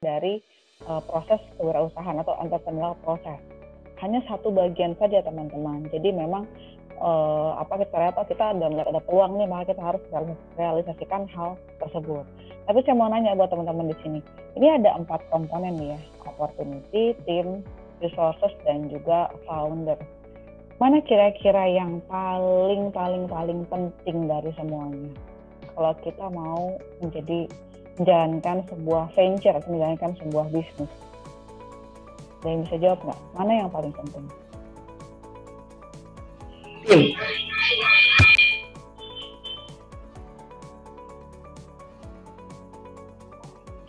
dari proses kewirausahaan atau entrepreneurial proses. Hanya satu bagian saja teman-teman. Jadi memang kita lihat kita ada peluang nih, maka kita harus realisasikan hal tersebut. Tapi saya mau nanya buat teman-teman di sini. Ini ada 4 komponen nih ya, opportunity, team, resources, dan juga founder. Mana kira-kira yang paling penting dari semuanya? Kalau kita mau menjalankan sebuah venture, menjalankan sebuah bisnis. Ada yang bisa jawab nggak? Mana yang paling penting? Tim.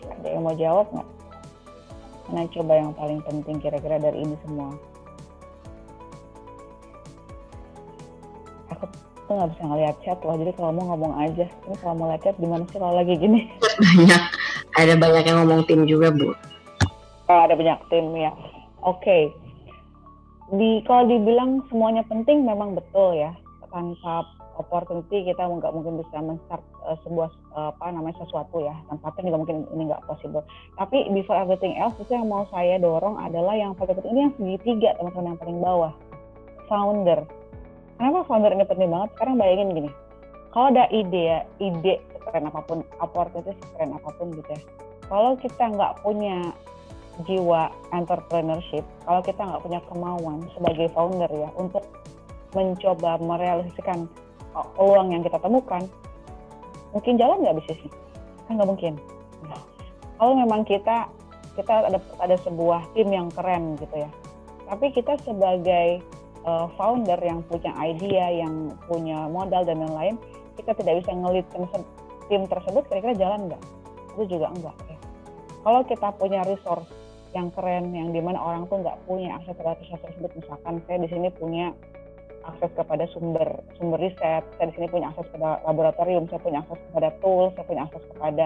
Ada yang mau jawab nggak? Mana coba yang paling penting kira-kira dari ini semua? Aku tuh nggak bisa ngeliat chat loh, jadi kalau mau ngomong aja. Ini kalau mau lihat chat gimana sih kalau lagi gini? Ada banyak yang ngomong tim juga, Bu. Ada banyak tim ya. Oke. Kalau dibilang semuanya penting memang betul ya. Tanpa opportunity kita nggak mungkin bisa men-start sebuah sesuatu ya. Tanpa tim juga mungkin ini nggak possible. Tapi before everything else, itu yang mau saya dorong adalah yang paling penting ini yang segitiga, teman-teman, yang paling bawah. Founder. Kenapa founder ini penting banget? Sekarang bayangin gini. Kalau ada ide sekeren apapun, opportunity sekeren apapun gitu ya. Kalau kita nggak punya jiwa entrepreneurship, kalau kita nggak punya kemauan sebagai founder ya untuk mencoba merealisasikan peluang yang kita temukan, mungkin jalan nggak bisnisnya? Kan nggak mungkin. Nah, kalau memang kita ada sebuah tim yang keren gitu ya, tapi kita sebagai founder yang punya idea, yang punya modal dan lain-lain, kita tidak bisa ngelit tim tersebut, kira-kira jalan nggak? Itu juga enggak ya. Kalau kita punya resource yang keren, yang dimana orang tuh nggak punya akses terhadap resource tersebut, misalkan saya di sini punya akses kepada sumber riset, saya di sini punya akses kepada laboratorium, saya punya akses kepada tools, saya punya akses kepada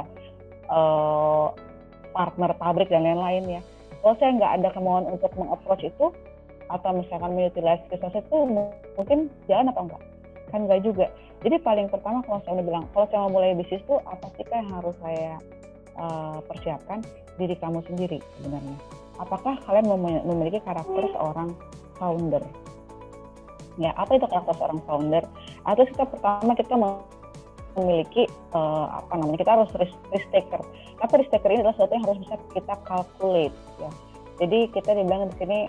partner pabrik dan lain-lain ya. Kalau saya nggak ada kemauan untuk meng-approach itu, atau misalkan mengutilize resource itu, mungkin jalan atau enggak? Kan enggak juga. Jadi paling pertama kalau saya bilang, kalau saya mau mulai bisnis itu apa sih yang harus saya persiapkan? Diri kamu sendiri sebenarnya. Apakah kalian memiliki karakter seorang founder? Ya, apa itu karakter seorang founder? Atau kita memiliki kita harus risk taker. Tapi risk taker ini adalah sesuatu yang harus bisa kita calculate ya. Jadi kita dibilang di sini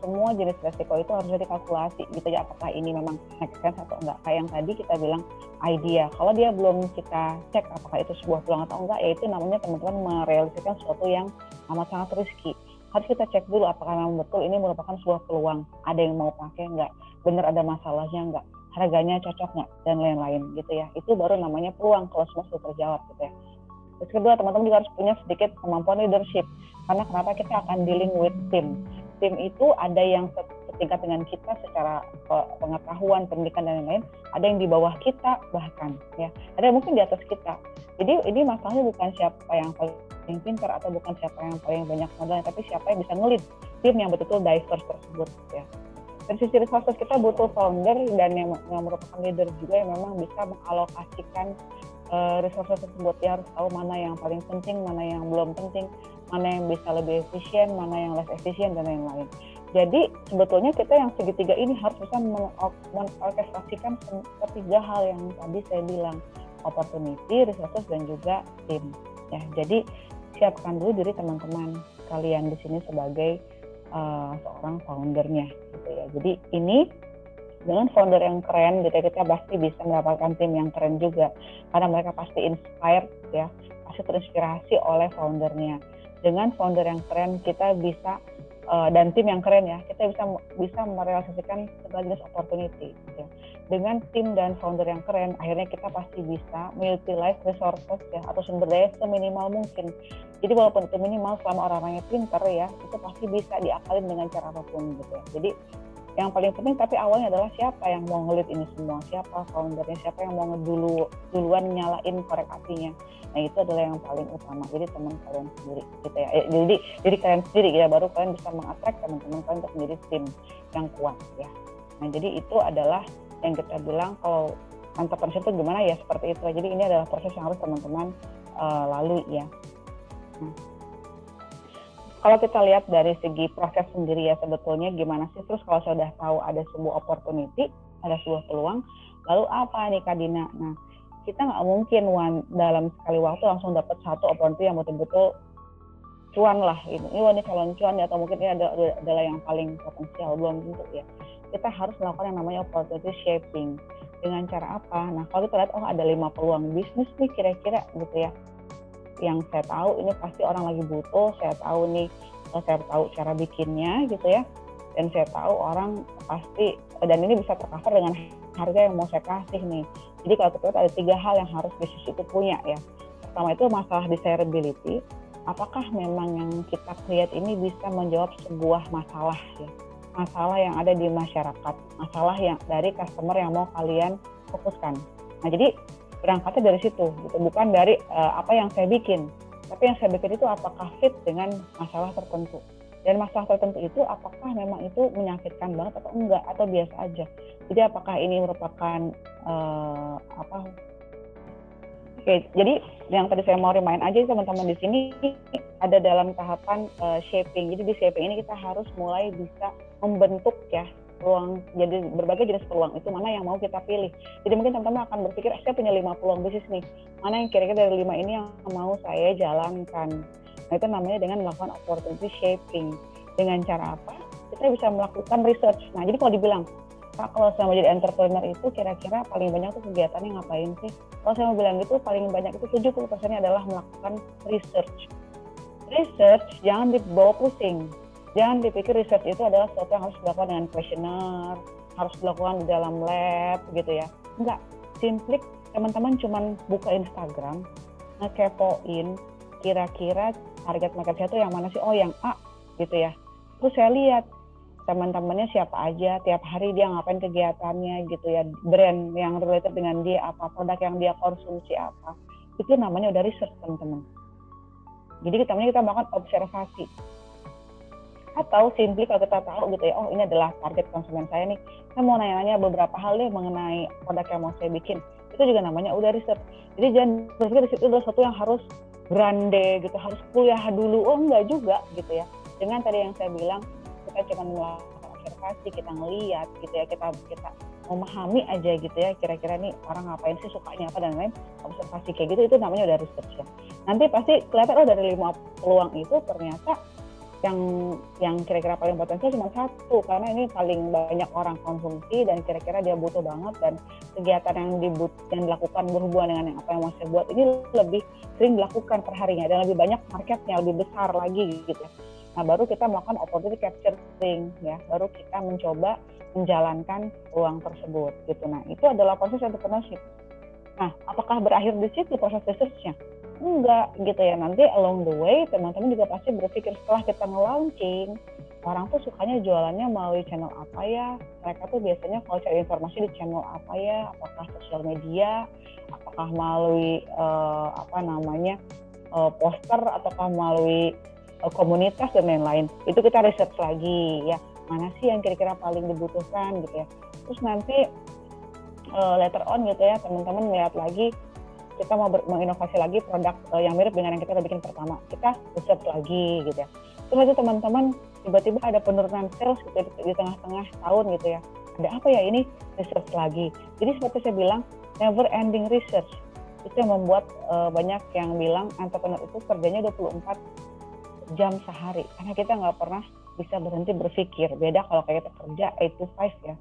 semua jenis resiko itu harus dikalkulasi gitu ya, apakah ini memang make sense atau enggak. Kayak yang tadi kita bilang idea, kalau dia belum kita cek apakah itu sebuah peluang atau enggak, ya itu namanya teman-teman merealisasikan sesuatu yang amat sangat risky. Harus kita cek dulu apakah memang betul ini merupakan sebuah peluang, ada yang mau pakai enggak, benar ada masalahnya enggak, harganya cocok enggak, dan lain-lain gitu ya. Itu baru namanya peluang kalau semua sudah terjawab gitu ya. Terus kedua, teman-teman juga harus punya sedikit kemampuan leadership. Karena kenapa kita akan dealing with tim. Tim itu ada yang setingkat dengan kita secara pengetahuan, pendidikan dan lain-lain. Ada yang di bawah kita bahkan ya. Ada yang mungkin di atas kita. Jadi ini masalahnya bukan siapa yang paling pintar atau bukan siapa yang paling banyak modalnya, tapi siapa yang bisa nge-lead tim yang betul-betul diverse tersebut ya. Dari sisi resources kita butuh founder dan yang merupakan leader juga yang memang bisa mengalokasikan resources tersebut. Dia harus tahu mana yang paling penting, mana yang belum penting, mana yang bisa lebih efisien, mana yang less efisien dan lain-lain. Jadi sebetulnya kita yang segitiga ini harus bisa mengorkestrasikan ketiga hal yang tadi saya bilang, opportunity, resources dan juga tim. Ya, jadi siapkan dulu diri teman-teman kalian di sini sebagai seorang foundernya gitu ya. Jadi ini dengan founder yang keren gitu ya, kita pasti bisa mendapatkan tim yang keren juga karena mereka pasti inspired ya, pasti terinspirasi oleh foundernya. Dengan founder yang keren kita bisa dan tim yang keren ya, kita bisa merealisasikan segala jenis opportunity gitu. Dengan tim dan founder yang keren, akhirnya kita pasti bisa utilize resources ya atau sumber daya seminimal mungkin. Jadi walaupun itu minimal, selama orang-orangnya pintar ya, itu pasti bisa diakalin dengan cara apapun gitu ya. Jadi yang paling penting tapi awalnya adalah siapa yang mau ngelit ini semua, siapa foundernya, siapa yang mau duluan nyalain korek apinya. Nah itu adalah yang paling utama. Jadi teman kalian sendiri gitu ya. Jadi kalian sendiri ya, baru kalian bisa mengattract teman-teman kalian untuk menjadi tim yang kuat ya. Nah jadi itu adalah yang kita bilang kalau entrepreneurship itu gimana ya, seperti itu. Jadi ini adalah proses yang harus teman-teman lalui ya. Nah, kalau kita lihat dari segi proses sendiri ya sebetulnya gimana sih, terus kalau saya udah tahu ada sebuah opportunity, ada sebuah peluang, lalu apa nih Kak Dina? Nah, kita nggak mungkin dalam sekali waktu langsung dapat satu opportunity yang betul-betul cuan lah, ini calon cuan ya, atau mungkin ini adalah yang paling potensial, belum tentu ya. Kita harus melakukan yang namanya opportunity shaping. Dengan cara apa? Nah, kalau kita lihat, oh ada 5 peluang bisnis nih kira-kira gitu ya, yang saya tahu ini pasti orang lagi butuh, saya tahu cara bikinnya gitu ya, dan saya tahu orang pasti, dan ini bisa tercover dengan harga yang mau saya kasih nih. Jadi kalau kita lihat ada 3 hal yang harus bisnis itu punya ya. Pertama itu masalah desirability, apakah memang yang kita create ini bisa menjawab sebuah masalah ya, masalah yang ada di masyarakat, masalah yang dari customer yang mau kalian fokuskan. Nah, jadi berangkatnya dari situ, gitu. Bukan dari apa yang saya bikin, tapi yang saya bikin itu apakah fit dengan masalah tertentu. Dan masalah tertentu itu apakah memang itu menyakitkan banget atau enggak, atau biasa aja. Jadi apakah ini merupakan Oke, jadi yang tadi saya mau remind aja teman-teman di sini ada dalam tahapan shaping. Jadi di shaping ini kita harus mulai bisa membentuk ya peluang, jadi berbagai jenis peluang itu mana yang mau kita pilih. Jadi mungkin teman-teman akan berpikir, saya punya 5 peluang bisnis nih, mana yang kira-kira dari 5 ini yang mau saya jalankan. Nah, itu namanya dengan melakukan opportunity shaping. Dengan cara apa? Kita bisa melakukan research. Nah, jadi kalau dibilang, Kak, kalau saya mau jadi entrepreneur itu kira-kira paling banyak tuh kegiatannya ngapain sih? Kalau saya mau bilang gitu, paling banyak itu 70% adalah melakukan research. Research jangan dibawa pusing. Jangan dipikir research itu adalah sesuatu yang harus dilakukan dengan questionnaire, harus dilakukan di dalam lab gitu ya. Enggak, simply teman-teman cuman buka Instagram, ngekepoin kira-kira target market saya tuh yang mana sih? Oh, yang A gitu ya. Terus saya lihat teman-temannya siapa aja, tiap hari dia ngapain kegiatannya gitu ya, brand yang related dengan dia apa, produk yang dia konsumsi apa, itu namanya udah research teman-teman. Jadi kita melakukan observasi. Atau simply kalau kita tahu gitu ya, oh ini adalah target konsumen saya nih, saya mau nanya-nanya beberapa hal deh mengenai produk yang mau saya bikin, itu juga namanya udah research. Jadi jangan berpikir di situ adalah sesuatu yang harus grande gitu, harus kuliah dulu, oh enggak juga gitu ya. Dengan tadi yang saya bilang, kita cuma melakukan observasi, kita ngelihat gitu ya, kita memahami aja gitu ya, kira-kira nih orang ngapain sih, sukanya apa dan lain, observasi kayak gitu, itu namanya udah research ya. Nanti pasti kelihatan, oh dari 5 peluang itu ternyata yang kira-kira paling potensial cuma 1, karena ini paling banyak orang konsumsi dan kira-kira dia butuh banget, dan kegiatan yang dilakukan berhubungan dengan yang apa yang mau saya buat ini lebih sering dilakukan perharinya dan lebih banyak marketnya, lebih besar lagi gitu ya. Nah, baru kita melakukan opportunity capturing ya, baru kita mencoba menjalankan peluang tersebut gitu. Nah, itu adalah proses entrepreneurship. Nah, apakah berakhir di situ proses research-nya? Enggak gitu ya. Nanti along the way teman-teman juga pasti berpikir, setelah kita nge-launching, orang tuh sukanya jualannya melalui channel apa ya? Mereka tuh biasanya kalau cari informasi di channel apa ya? Apakah sosial media? Apakah melalui poster, ataukah melalui komunitas dan lain-lain. Itu kita research lagi ya, mana sih yang kira-kira paling dibutuhkan gitu ya. Terus nanti later on gitu ya, teman-teman melihat lagi, kita mau menginovasi lagi produk yang mirip dengan yang kita udah bikin pertama, kita research lagi gitu ya. Terus nanti teman-teman tiba-tiba ada penurunan sales gitu di tengah-tengah tahun gitu ya, ada apa ya, ini research lagi. Jadi seperti saya bilang, never ending research. Itu yang membuat banyak yang bilang entrepreneur itu kerjanya 24 jam sehari, karena kita nggak pernah bisa berhenti berpikir. Beda kalau kayak kita kerja 8 to 5 ya.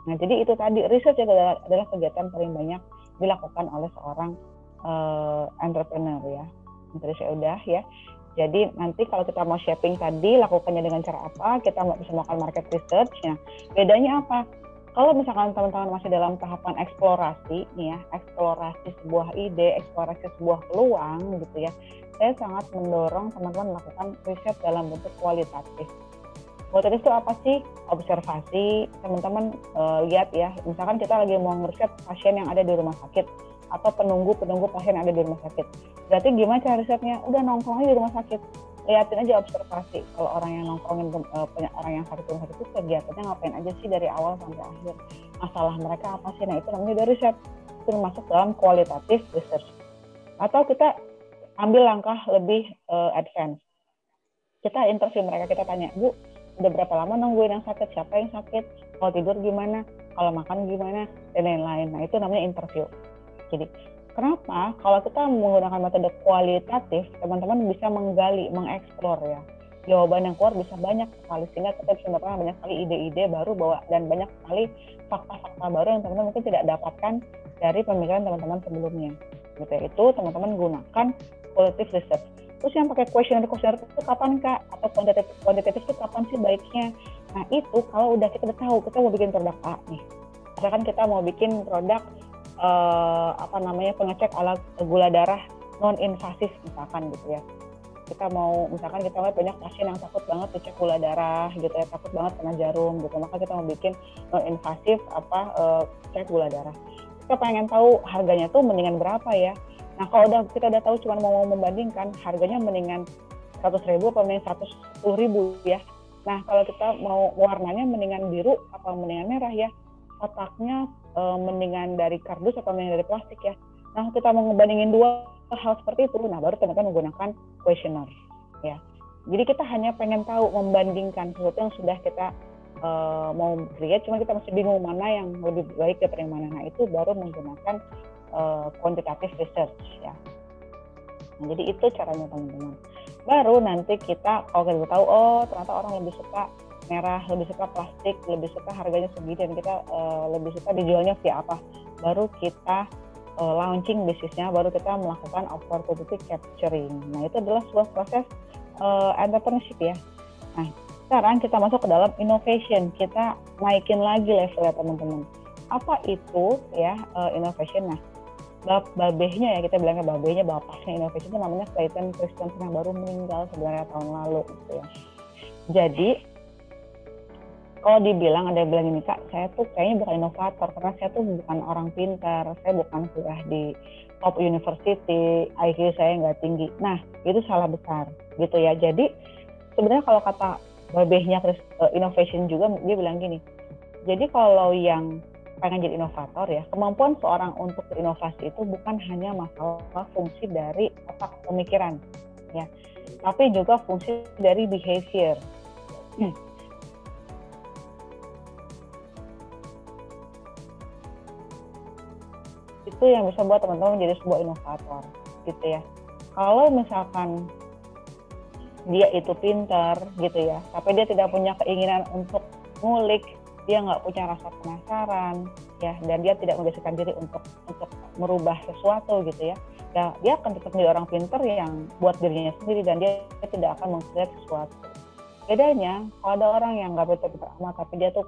Nah, jadi itu tadi, research adalah kegiatan paling banyak dilakukan oleh seorang entrepreneur ya. Tadi saya udah ya. Jadi nanti kalau kita mau shaping tadi, lakukannya dengan cara apa? Kita bisa melakukan market research. Nah, bedanya apa? Kalau misalkan teman-teman masih dalam tahapan eksplorasi nih ya, eksplorasi sebuah ide, eksplorasi sebuah peluang gitu ya, saya sangat mendorong teman-teman melakukan riset dalam bentuk kualitatif. Kualitatif itu apa sih? Observasi. Teman-teman lihat ya, misalkan kita lagi mau ngeriset pasien yang ada di rumah sakit atau penunggu pasien yang ada di rumah sakit. Berarti gimana cara risetnya? Udah nongkrong aja di rumah sakit, liatin aja, observasi. Kalau orang yang nongkrongin orang yang sakit rumah sakit itu kegiatannya ngapain aja sih dari awal sampai akhir, masalah mereka apa sih? Nah, itu namanya dari riset, itu masuk dalam kualitatif research. Atau kita ambil langkah lebih advance, kita interview mereka, kita tanya, Bu, udah berapa lama nungguin yang sakit, siapa yang sakit, kalau tidur gimana, kalau makan gimana, dan lain-lain. Nah itu namanya interview. Jadi kenapa kalau kita menggunakan metode kualitatif, teman-teman bisa menggali, mengeksplor ya, jawaban yang keluar bisa banyak sekali, sehingga kita bisa mendapatkan banyak sekali ide-ide baru dan banyak sekali fakta-fakta baru yang teman-teman mungkin tidak dapatkan dari pemikiran teman-teman sebelumnya. Gitu ya. Itu teman-teman gunakan qualitative research. Terus yang pakai questionnaire itu kapan Kak? Atau kuantitatif itu kapan sih baiknya? Nah itu kalau udah kita tahu kita mau bikin produk A nih. Misalkan kita mau bikin produk pengecek alat gula darah non invasif misalkan gitu ya. Kita lihat banyak pasien yang takut banget dicek gula darah gitu ya, takut banget kena jarum gitu. Maka kita mau bikin non invasif cek gula darah. Kita pengen tahu harganya tuh mendingan berapa ya. Nah kalau kita udah tahu cuma mau membandingkan harganya mendingan 100.000 atau mendingan 110.000 ya. Nah kalau kita mau warnanya mendingan biru atau mendingan merah ya, kotaknya mendingan dari kardus atau mendingan dari plastik ya. Nah kita mau ngebandingin dua hal seperti itu, nah baru teman-teman menggunakan questionnaire ya. Jadi kita hanya pengen tahu membandingkan sesuatu yang sudah kita mau create, cuma kita masih bingung mana yang lebih baik daripada yang mana. Nah itu baru menggunakan quantitative research ya. Nah, jadi itu caranya teman-teman. Baru nanti kita kalau kita tahu ternyata orang lebih suka merah, lebih suka plastik, lebih suka harganya segini, dan kita lebih suka dijualnya via apa, baru kita launching bisnisnya, baru kita melakukan opportunity capturing. Nah itu adalah sebuah proses entrepreneurship ya. Nah sekarang kita masuk ke dalam innovation, kita naikin lagi levelnya teman-teman. Apa itu ya innovation? Nah babehnya ya, kita bilangnya babehnya, bapaknya innovation itu namanya Clayton Christensen yang baru meninggal sebenarnya tahun lalu gitu ya. Jadi kalau dibilang, ada yang bilang gini, Kak, saya tuh kayaknya bukan inovator karena saya tuh bukan orang pintar, saya bukan kuliah di top university, IQ saya nggak tinggi. Nah itu salah besar gitu ya. Jadi sebenarnya kalau kata babehnya innovation juga, dia bilang gini, jadi kalau yang pengen jadi inovator ya, kemampuan seorang untuk berinovasi itu bukan hanya masalah fungsi dari otak pemikiran ya, tapi juga fungsi dari behavior. Itu yang bisa buat teman-teman menjadi sebuah inovator gitu ya. Kalau misalkan dia itu pintar gitu ya, tapi dia tidak punya keinginan untuk ngulik, dia nggak punya rasa penasaran ya, dan dia tidak membiasakan diri untuk merubah sesuatu gitu ya, dia akan tetap menjadi orang pintar yang buat dirinya sendiri, dan dia tidak akan mengkreat sesuatu. Bedanya kalau ada orang yang nggak pintar amat, tapi dia tuh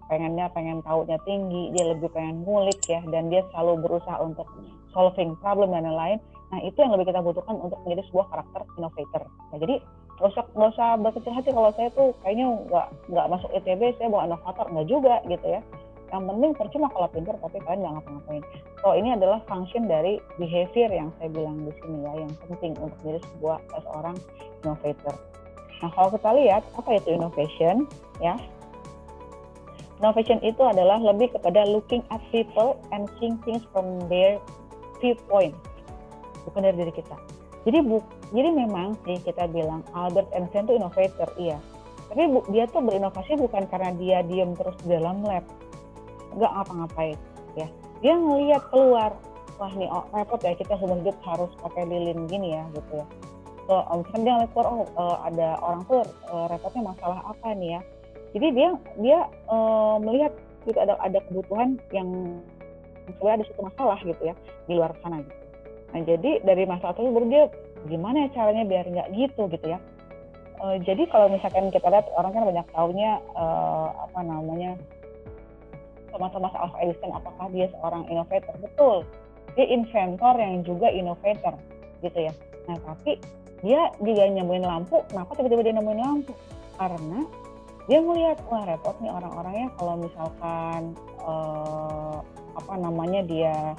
pengen tahunya tinggi, dia lebih pengen ngulik ya, dan dia selalu berusaha untuk solving problem dan lain-lain. Nah itu yang lebih kita butuhkan untuk menjadi sebuah karakter innovator. Nah jadi nggak usah berkecil hati kalau saya tuh kayaknya nggak masuk ITB, saya bukan inovator, nggak juga gitu ya. Yang penting percuma kalau pintar tapi kalian nggak ngapa-ngapain. So ini adalah function dari behavior yang saya bilang di sini ya, yang penting untuk menjadi seorang innovator. Nah kalau kita lihat apa itu innovation ya? Innovation itu adalah lebih kepada looking at people and seeing things from their viewpoint, bukan dari diri kita. Jadi memang sih kita bilang Albert Einstein itu innovator, iya. Tapi dia tuh berinovasi bukan karena dia diam terus di dalam lab, nggak ngapa-ngapain ya. Dia ngelihat keluar, wah nih repot ya, kita seumur hidup harus pakai lilin gini ya gitu ya. So misalkan dia ngeliat keluar, ada orang tuh repotnya masalah apa nih ya. Jadi dia melihat gitu ada kebutuhan yang sebenarnya ada suatu masalah gitu ya di luar sana gitu. Nah jadi dari masalah itu baru dia gimana ya caranya biar nggak gitu ya. Jadi kalau misalkan kita lihat orang kan banyak taunya Thomas Alva Edison, apakah dia seorang innovator? Betul, dia inventor yang juga innovator gitu ya. Nah tapi dia juga nemuin lampu. Kenapa tiba-tiba dia nemuin lampu? Karena dia melihat, wah repot nih orang-orangnya kalau misalkan dia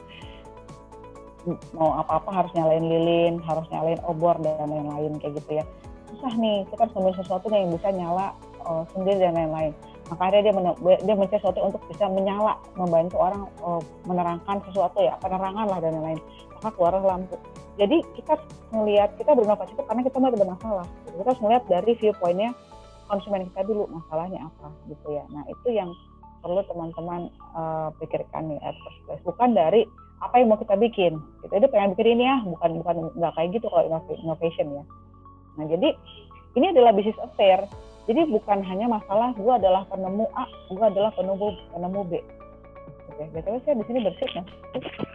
mau apa-apa harus nyalain lilin, harus nyalain obor dan lain-lain kayak gitu ya. Susah nih, kita harus nemuin sesuatu yang bisa nyala sendiri dan lain-lain. Makanya dia mencari sesuatu untuk bisa menyala, membantu orang menerangkan sesuatu ya, penerangan lah dan lain-lain. Maka keluar lampu. Jadi kita berinovasi itu karena kita melihat ada masalah. Kita harus melihat dari viewpoint-nya konsumen kita dulu, masalahnya apa gitu ya. Nah itu yang perlu teman-teman pikirkan nih at first place. Bukan dari apa yang mau kita bikin. Gitu. Itu pengen bikin ini ya, bukan nggak kayak gitu kalau innovation ya. Nah jadi ini adalah business affair. Jadi bukan hanya masalah gue adalah penemu A, gue adalah penemu B. Oke, btw saya di sini bersih ya.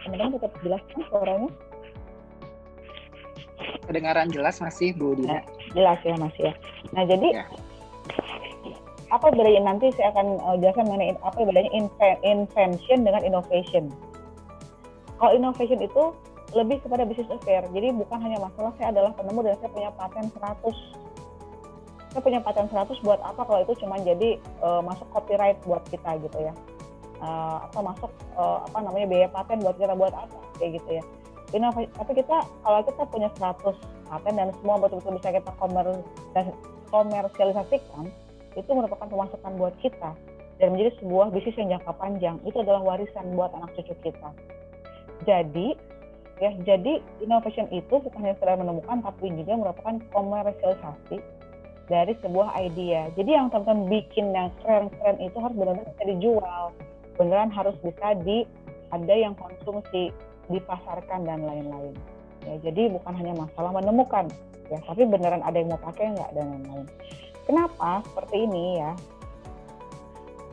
Teman-teman tetap jelas kan suaranya? Kedengaran jelas masih Bu Dina? Jelas ya masih ya. Nah jadi apa bedanya, nanti saya akan jelaskan mengenai apa bedanya invention dengan innovation. Kalau innovation itu lebih kepada business affair. Jadi bukan hanya masalah saya adalah penemu dan saya punya paten 100. Saya punya paten 100 buat apa kalau itu cuma jadi masuk copyright buat kita gitu ya. Atau masuk biaya paten buat kita buat apa kayak gitu ya. Tapi kalau kita punya 100 paten dan semua betul-betul bisa kita komersialisasikan, itu merupakan pemasukan buat kita dan menjadi sebuah bisnis yang jangka panjang. Itu adalah warisan buat anak cucu kita. Jadi innovation itu bukan hanya sekedar menemukan, tapi juga merupakan komersialisasi dari sebuah idea. Jadi yang teman-teman bikin yang keren-keren itu harus benar-benar bisa dijual, beneran harus bisa ada yang konsumsi, dipasarkan dan lain-lain. Ya, jadi bukan hanya masalah menemukan, ya, tapi beneran ada yang mau pakai nggak dan lain-lain. Kenapa seperti ini ya?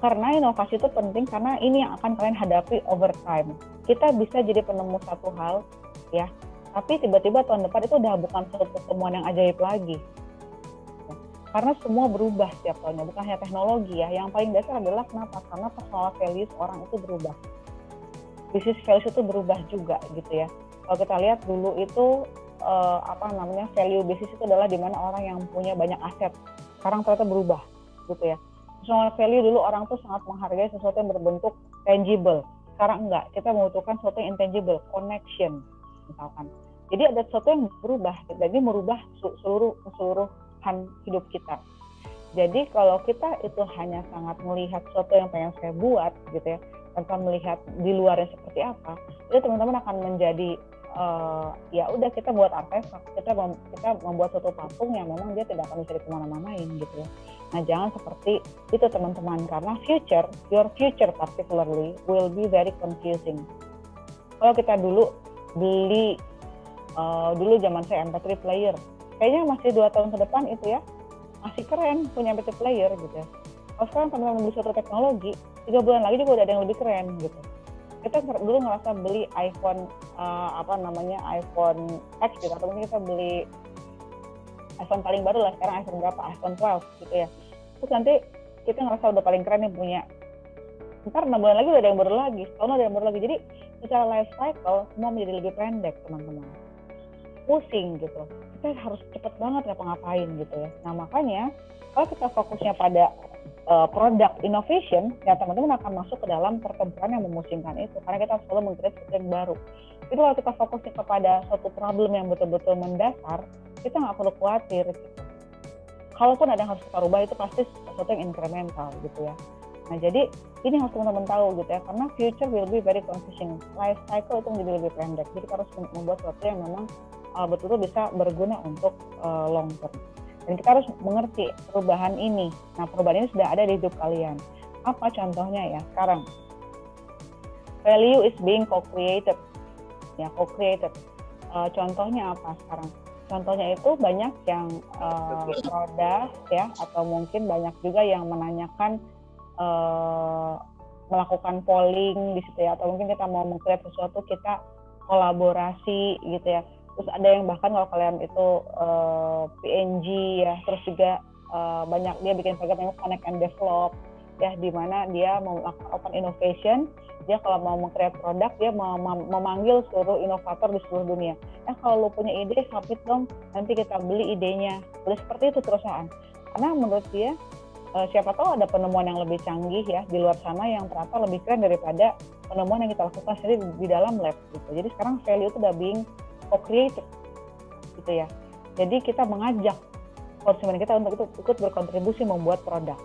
Karena inovasi itu penting karena ini yang akan kalian hadapi over time. Kita bisa jadi penemu satu hal, ya, tapi tiba-tiba tahun depan itu udah bukan suatu pertemuan yang ajaib lagi. Ya, karena semua berubah setiap tahunnya, bukan hanya teknologi ya. Yang paling dasar adalah kenapa? Karena personal values orang itu berubah. Business values itu berubah juga gitu ya. Kalau kita lihat dulu itu value bisnis itu adalah di mana orang yang punya banyak aset. Sekarang ternyata berubah gitu ya. Personal value dulu orang tuh sangat menghargai sesuatu yang berbentuk tangible. Sekarang enggak, kita membutuhkan sesuatu yang intangible, connection misalkan. Jadi ada sesuatu yang berubah, jadi merubah keseluruhan hidup kita. Jadi kalau kita itu hanya sangat melihat sesuatu yang pengen saya buat gitu ya, tanpa melihat di luarnya seperti apa, itu teman-teman akan menjadi ya udah kita buat artefak, kita membuat suatu patung yang memang dia tidak akan bisa dikemana-manain gitu ya. Nah jangan seperti itu teman-teman, karena your future particularly will be very confusing. Kalau kita dulu beli dulu zaman saya MP3 player, kayaknya masih 2 tahun ke depan itu ya masih keren punya MP3 player gitu ya. Kalau sekarang teman-teman beli suatu teknologi, 3 bulan lagi juga udah ada yang lebih keren gitu. Kita dulu ngerasa beli iPhone iPhone X gitu, atau mungkin kita beli iPhone paling baru lah, sekarang iPhone berapa? iPhone 12 gitu ya. Terus nanti kita ngerasa udah paling keren nih punya. Ntar 6 bulan lagi udah ada yang baru lagi, setahun ada yang baru lagi. Jadi secara life cycle semua menjadi lebih pendek teman-teman. Pusing gitu. Kita harus cepet banget ngapa-ngapain gitu ya. Nah makanya kalau kita fokusnya pada product innovation, ya teman-teman akan masuk ke dalam pertempuran yang memusingkan itu, karena kita harus selalu meng-create sesuatu yang baru. Jadi kalau kita fokusnya kepada suatu problem yang betul-betul mendasar, kita nggak perlu khawatir. Kalaupun ada yang harus kita rubah, itu pasti sesuatu yang incremental gitu ya. Nah jadi ini harus teman-teman tahu gitu ya, karena future will be very confusing. Life cycle itu menjadi lebih pendek, jadi kita harus membuat sesuatu yang memang betul-betul bisa berguna untuk long term. Dan kita harus mengerti perubahan ini. Nah, perubahan ini sudah ada di hidup kalian. Apa contohnya ya? Sekarang, value is being co-created. Ya, co-created. Contohnya apa sekarang? Contohnya itu banyak yang produk ya, atau mungkin banyak juga yang menanyakan melakukan polling di situ ya, atau mungkin kita mau meng-create sesuatu, kita kolaborasi gitu ya. Terus ada yang bahkan kalau kalian itu PNG ya, terus juga banyak dia bikin program yang connect and develop ya, di mana dia mau melakukan open innovation. Dia kalau mau meng-create produk, dia memanggil seluruh inovator di seluruh dunia. Kalau lo punya ide, submit dong, nanti kita beli idenya. Udah seperti itu perusahaan. Karena menurut dia siapa tahu ada penemuan yang lebih canggih ya di luar sana yang ternyata lebih keren daripada penemuan yang kita lakukan sendiri di dalam lab gitu. Jadi sekarang value itu udah being co-created gitu ya. Jadi kita mengajak konsumen kita untuk ikut berkontribusi membuat produk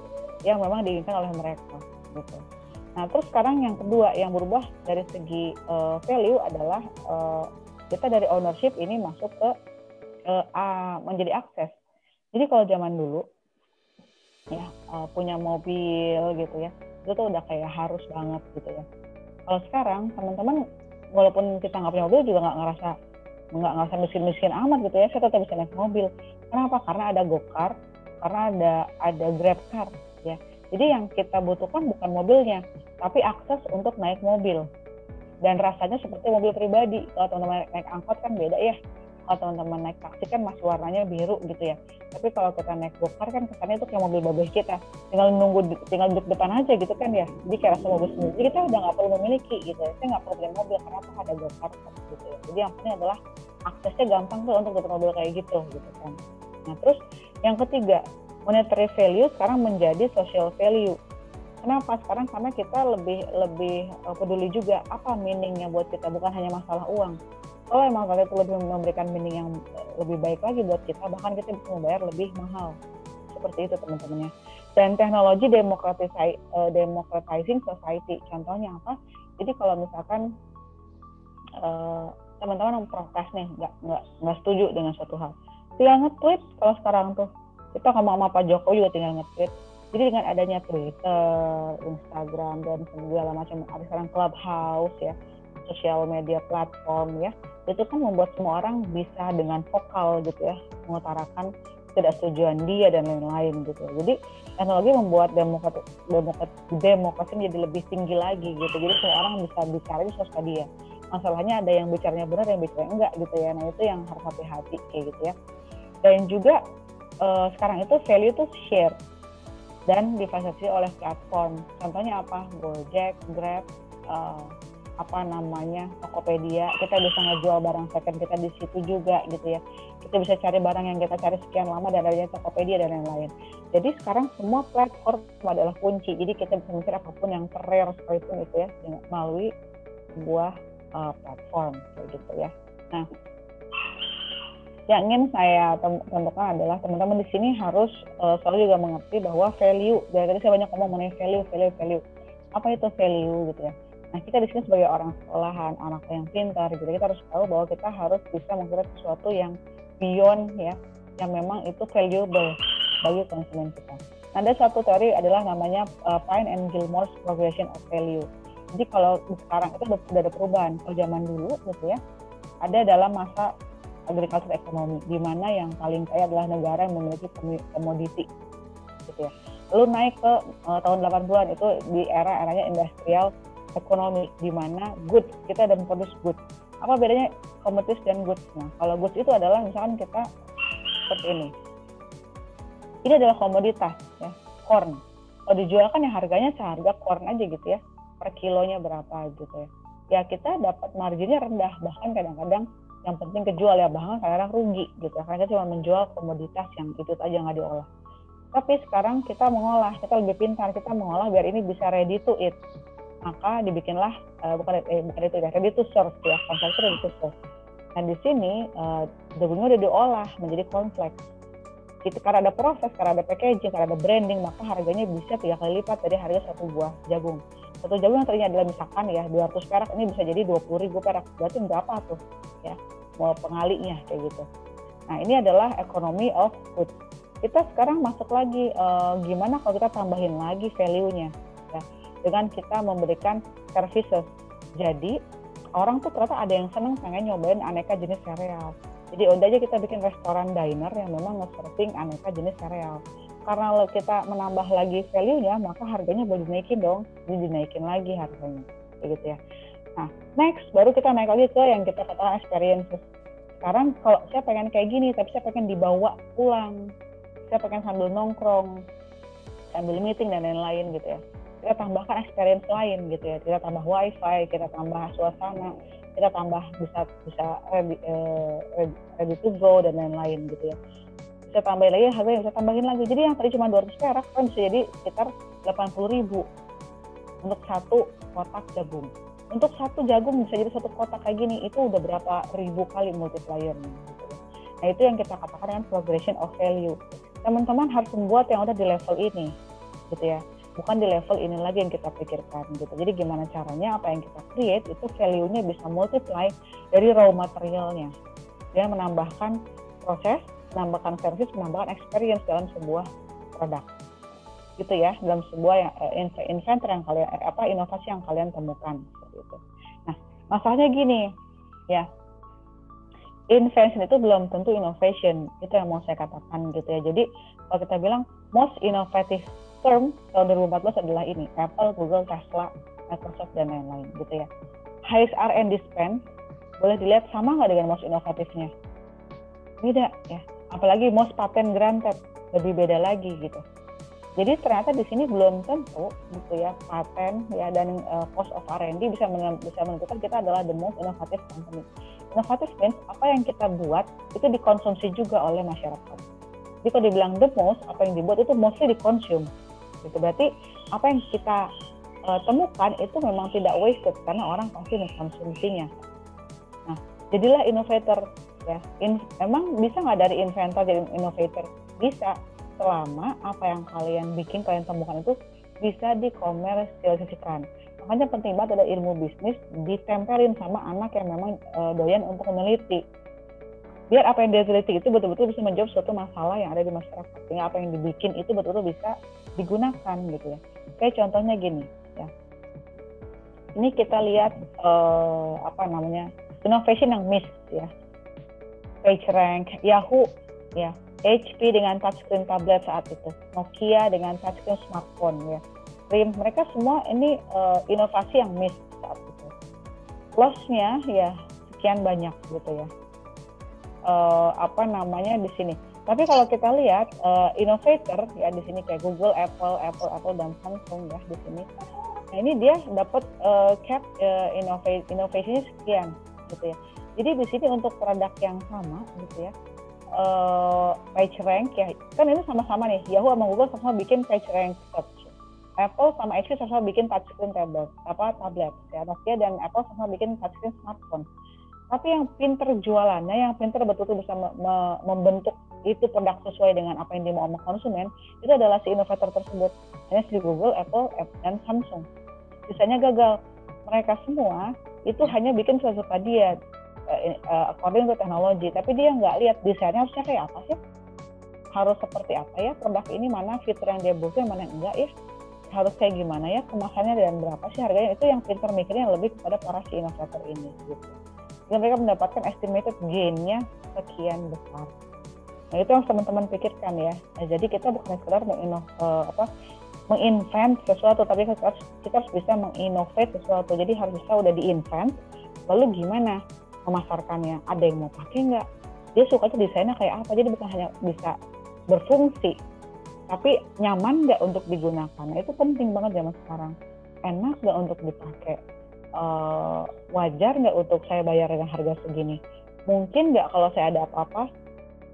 yang memang diinginkan oleh mereka gitu. Nah terus sekarang yang kedua yang berubah dari segi value adalah kita dari ownership ini masuk ke menjadi akses. Jadi kalau zaman dulu ya punya mobil gitu ya, itu tuh udah kayak harus banget gitu ya. Kalau sekarang teman-teman walaupun kita nggak punya mobil juga nggak ngerasa miskin-miskin amat gitu ya, saya tetap bisa naik mobil. Kenapa? Karena ada Gokar, karena ada GrabCar ya. Jadi yang kita butuhkan bukan mobilnya, tapi akses untuk naik mobil. Dan rasanya seperti mobil pribadi. Kalau teman-teman naik angkot kan beda ya. Kalau teman-teman naik taksi kan masih warnanya biru gitu ya. Tapi kalau kita naik Gokar kan kesannya itu kayak mobil babeh kita. Tinggal duduk depan aja gitu kan ya. Jadi kayak rasa mobil sendiri. Jadi kita udah nggak perlu memiliki gitu ya. Saya nggak perlu beli mobil karena apa ada Gokar gitu ya. Jadi yang penting adalah aksesnya gampang tuh untuk dapat mobil kayak gitu kan. Nah terus yang ketiga, monetary value sekarang menjadi social value. Kenapa? Sekarang karena kita lebih peduli juga apa meaningnya buat kita, bukan hanya masalah uang. Kalau emang kalian itu lebih memberikan meaning yang lebih baik lagi buat kita, bahkan kita bisa membayar lebih mahal. Seperti itu teman-temannya. Dan teknologi democratizing society. Contohnya apa? Jadi kalau misalkan teman-teman yang protes nih, nggak setuju dengan suatu hal, tinggal nge-tweet. Kalau sekarang tuh kita ngomong sama Pak Jokowi juga tinggal nge-tweet. Jadi dengan adanya Twitter, Instagram, dan segala macam, ada sekarang Clubhouse ya, sosial media platform ya, itu kan membuat semua orang bisa dengan vokal gitu ya, mengutarakan ketidaksetujuan dia dan lain-lain gitu. Jadi teknologi membuat demokrasi menjadi lebih tinggi lagi gitu. Jadi semua orang bisa bicara sesuka dia. Masalahnya ada yang bicaranya benar, yang bicaranya enggak gitu ya. Nah itu yang harus hati-hati kayak gitu ya. Dan juga sekarang itu value itu share dan difasilitasi oleh platform. Contohnya apa? Gojek, Grab, Tokopedia. Kita bisa ngejual barang second kita di situ juga gitu ya. Kita bisa cari barang yang kita cari sekian lama dan adanya Tokopedia dan lain-lain. Jadi sekarang semua platform adalah kunci. Jadi kita bisa mencari apapun yang rare sekalipun itu ya melalui sebuah platform kayak gitu ya. Nah, yang ingin saya tentukan adalah teman-teman di sini harus selalu juga mengerti bahwa value. Dari tadi saya banyak ngomong mengenai value. Apa itu value gitu ya? Nah, kita di sini sebagai orang sekolahan, anak yang pintar gitu, kita harus tahu bahwa kita harus bisa mengkreasi sesuatu yang beyond ya, yang memang itu valuable bagi konsumen kita. Nah, ada satu teori adalah namanya Pine and Gilmore's progression of value. Jadi kalau sekarang itu sudah ada perubahan. Kalau zaman dulu gitu ya, ada dalam masa agriculture economy, di mana yang paling kaya adalah negara yang memiliki komoditi gitu ya. Lalu naik ke tahun 80-an itu di eranya industrial ekonomi, di mana goods, kita ada memproduce goods. Apa bedanya commodities dan goods? Nah, kalau goods itu adalah misalkan kita seperti ini. Ini adalah komoditas ya, corn. Kalau dijual kan ya harganya seharga corn aja gitu ya, per kilonya berapa gitu ya. Ya kita dapat marginnya rendah, bahkan kadang-kadang yang penting kejual ya, bahkan kadang-kadang rugi gitu ya, karena kita cuma menjual komoditas yang itu aja nggak diolah. Tapi sekarang kita mengolah, kita lebih pintar, kita mengolah biar ini bisa ready to eat. Maka dibikinlah ready to serve ya, konsepnya ready to serve. Nah di sini jagungnya udah diolah menjadi cornflakes. Gitu, karena ada proses, karena ada packaging, karena ada branding, maka harganya bisa 3 kali lipat dari harga satu buah jagung. Satu jagung yang tadinya adalah misalkan ya 200 perak, ini bisa jadi 20.000 perak. Berarti berapa tuh ya, mau pengalinya kayak gitu. Nah ini adalah economy of food. Kita sekarang masuk lagi gimana kalau kita tambahin lagi value-nya ya, dengan kita memberikan services. Jadi orang tuh ternyata ada yang seneng pengen nyobain aneka jenis sereal. Jadi udah aja kita bikin restoran diner yang memang nge-serving aneka jenis sereal. Karena kalau kita menambah lagi value-nya, maka harganya boleh dinaikin dong. Jadi dinaikin lagi harganya, kayak gitu ya. Nah, next baru kita naik lagi ke yang kita katakan experiences. Sekarang kalau saya pengen kayak gini, tapi saya pengen dibawa pulang, saya pengen sambil nongkrong, sambil meeting dan lain-lain gitu ya. Kita tambahkan experience lain gitu ya. Kita tambah wifi, kita tambah suasana, kita tambah bisa ready to go dan lain-lain gitu ya. Bisa tambahin lagi harganya, bisa tambahin lagi. Jadi yang tadi cuma 200 perak kan bisa jadi sekitar 80.000 untuk satu kotak jagung. Untuk satu jagung bisa jadi satu kotak kayak gini, itu udah berapa ribu kali multiplier-nya gitu ya. Nah itu yang kita katakan dengan progression of value. Teman-teman harus membuat yang udah di level ini gitu ya. bukan di level ini lagi yang kita pikirkan gitu. Jadi gimana caranya apa yang kita create itu value-nya bisa multiply dari raw materialnya, dengan menambahkan proses, menambahkan service, menambahkan experience dalam sebuah produk gitu ya, dalam sebuah inventor yang kalian inovasi yang kalian temukan seperti itu. Nah, masalahnya gini ya, invention itu belum tentu innovation, itu yang mau saya katakan gitu ya. Jadi kalau kita bilang most innovative term tahun 2014 adalah ini, Apple, Google, Tesla, Microsoft dan lain-lain gitu ya. Highest R&D spend boleh dilihat sama nggak dengan most inovatifnya? Beda ya. Apalagi most patent granted lebih beda lagi gitu. Jadi ternyata di sini belum tentu gitu ya, paten ya dan cost of R&D bisa menentukan kita adalah the most innovative company. Inovatif means apa yang kita buat itu dikonsumsi juga oleh masyarakat. Jadi kalau dibilang the most, apa yang dibuat itu mostly dikonsum. Gitu. Berarti apa yang kita temukan itu memang tidak wasted karena orang pasti mengkonsumsinya. Nah, jadilah innovator ya. Memang bisa nggak dari inventor jadi innovator? Bisa, selama apa yang kalian bikin, kalian temukan itu bisa dikomersialisasikan. Makanya penting banget ada ilmu bisnis ditempelin sama anak yang memang doyan untuk meneliti. Biar apa yang dia teliti itu betul-betul bisa menjawab suatu masalah yang ada di masyarakat. Sehingga apa yang dibikin itu betul-betul bisa digunakan gitu ya. Kayak contohnya gini ya. Ini kita lihat innovation yang miss ya. PageRank, Yahoo ya. HP dengan touchscreen tablet saat itu, Nokia dengan touchscreen smartphone ya, RIM, mereka semua ini inovasi yang miss saat itu. Loss-nya ya sekian banyak gitu ya. Di sini. Tapi kalau kita lihat innovator ya di sini kayak Google, Apple dan Samsung ya di sini. Nah ini dia dapat cap innovasinya sekian gitu ya. Jadi di sini untuk produk yang sama gitu ya. PageRank ya kan ini sama-sama nih, Yahoo sama Google sama bikin PageRank search, Apple sama HP sama bikin touchscreen tablet ya, Nokia dan Apple sama bikin touchscreen smartphone. Tapi yang pinter jualannya, yang pinter betul-betul bisa membentuk itu produk sesuai dengan apa yang dimau sama konsumen, itu adalah si inovator tersebut. Hanya si Google, Apple dan Samsung. Sisanya gagal. Mereka semua itu hanya bikin sesuka dia according to teknologi, tapi dia nggak lihat desainnya harusnya kayak apa sih, harus seperti apa ya produk ini, mana fitur yang dia butuhin, mana enggak ya, harus kayak gimana ya, kemasannya dan berapa sih harganya. Itu yang pinter mikirnya lebih kepada para si inovator ini gitu. Dan mereka mendapatkan estimated gain-nya sekian besar. Nah itu yang teman-teman pikirkan ya. Nah, jadi kita bukan sekedar menginvent sesuatu, tapi kita harus bisa menginnovate sesuatu. Jadi harus bisa udah diinvent, lalu gimana memasarkannya, ada yang mau pakai nggak, dia suka tuh desainnya kayak apa. Jadi bukan hanya bisa berfungsi, tapi nyaman nggak untuk digunakan. Nah itu penting banget zaman sekarang. Enak nggak untuk dipakai, wajar nggak untuk saya bayar dengan harga segini, mungkin nggak kalau saya ada apa-apa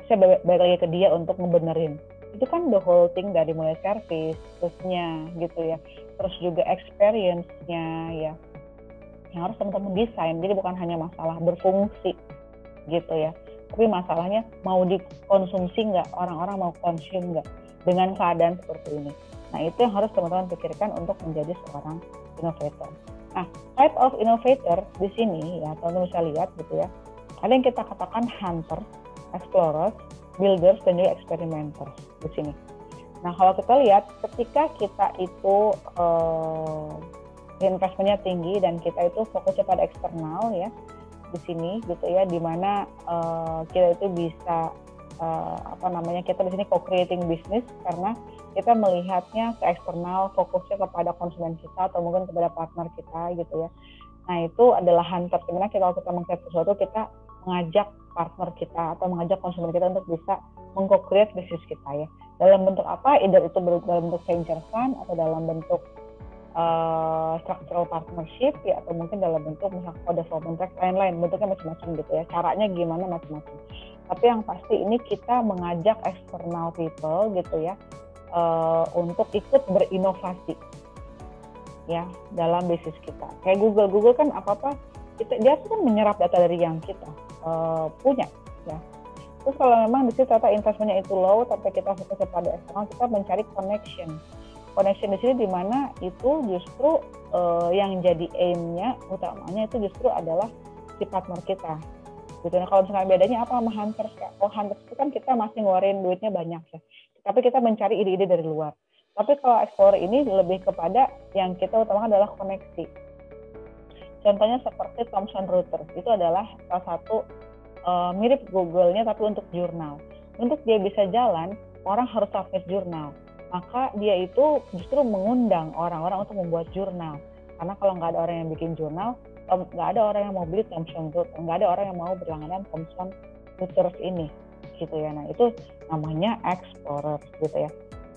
saya balik lagi ke dia untuk ngebenerin. Itu kan the whole thing, dari mulai service terusnya gitu ya, terus juga experience-nya ya yang harus teman-teman desain. Jadi bukan hanya masalah berfungsi gitu ya, tapi masalahnya mau dikonsumsi nggak, orang-orang mau konsum nggak dengan keadaan seperti ini. Nah itu yang harus teman-teman pikirkan untuk menjadi seorang innovator. Nah type of innovator di sini ya teman-teman bisa lihat gitu ya, ada yang kita katakan hunter, explorers, builders dan juga experimenters di sini. Nah kalau kita lihat ketika kita itu investmentnya tinggi dan kita itu fokusnya pada eksternal ya di sini gitu ya, dimana kita itu bisa kita di sini co-creating business karena kita melihatnya ke eksternal, fokusnya kepada konsumen kita atau mungkin kepada partner kita gitu ya. Nah itu adalah hunter, dimana kalau kita meng-create sesuatu, kita mengajak partner kita atau mengajak konsumen kita untuk bisa meng-co-create bisnis kita ya. Dalam bentuk apa? Either itu dalam bentuk venture fund atau dalam bentuk structural partnership ya, atau mungkin dalam bentuk misalnya co-development track, lain-lain, bentuknya macam-macam gitu ya, caranya gimana macam-macam. Tapi yang pasti ini kita mengajak external people gitu ya untuk ikut berinovasi ya dalam bisnis kita. Kayak Google kan apa-apa dia kan menyerap data dari yang kita punya ya. Terus kalau memang di situ ternyata investmentnya itu low tapi kita fokus pada eksternal, kita mencari connection connection di sini di mana itu justru yang jadi aim-nya utamanya itu justru adalah si partner kita. Gitu. Nah, kalau misalnya bedanya apa sama hunters? Kalau hunters itu kan kita masih ngeluarin duitnya banyak ya, tapi kita mencari ide-ide dari luar. Tapi kalau explorer ini lebih kepada yang kita utamakan adalah koneksi. Contohnya seperti Thomson Reuters, itu adalah salah satu mirip Google-nya tapi untuk jurnal. Untuk dia bisa jalan, orang harus submit jurnal. Maka dia itu justru mengundang orang-orang untuk membuat jurnal. Karena kalau nggak ada orang yang bikin jurnal, nggak ada orang yang mau beli Thomson Reuters, nggak ada orang yang mau berlangganan Thomson Reuters ini, gitu ya. Nah itu namanya explorer, gitu ya.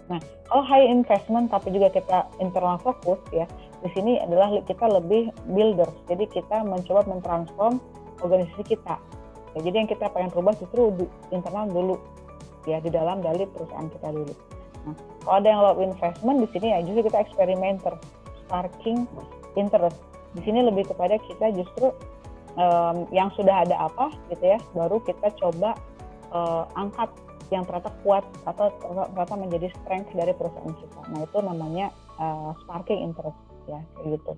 Nah kalau high investment tapi juga kita internal fokus ya, di sini adalah kita lebih builders. Jadi kita mencoba mentransform organisasi kita. Ya, jadi yang kita pengen rubah justru di internal dulu, ya di dalam dari perusahaan kita dulu. Nah kalau ada yang low investment di sini ya justru kita experimenter, sparking interest. Di sini lebih kepada kita justru yang sudah ada apa gitu ya, baru kita coba angkat yang ternyata kuat atau ternyata menjadi strength dari perusahaan kita. Nah itu namanya sparking interest ya, kayak gitu.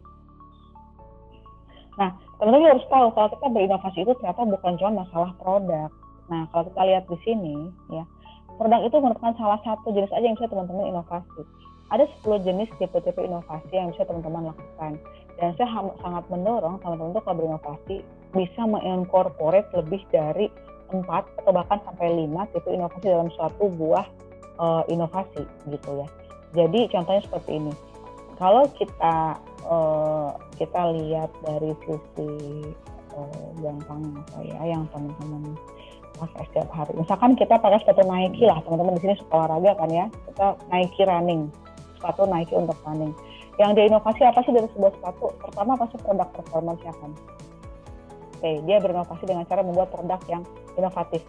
Nah teman-teman harus tahu kalau kita berinovasi itu ternyata bukan cuma masalah produk. Nah kalau kita lihat di sini ya, produk itu merupakan salah satu jenis aja yang bisa teman-teman inovasi. Ada 10 jenis tipe-tipe inovasi yang bisa teman-teman lakukan. Dan saya sangat mendorong teman-teman tuh kalau berinovasi bisa mengincorporate lebih dari 4 atau bahkan sampai 5 tipe inovasi dalam suatu buah inovasi gitu ya. Jadi contohnya seperti ini. Kalau kita lihat dari sisi gampangnya saya yang teman-teman pakai setiap hari. Misalkan kita pakai sepatu Nike lah, teman-teman di sini suka olahraga kan ya. Kita Nike running, sepatu Nike untuk running. Yang dia inovasi apa sih dari sebuah sepatu? Pertama pasti produk performance-nya kan. Oke, dia berinovasi dengan cara membuat produk yang inovatif.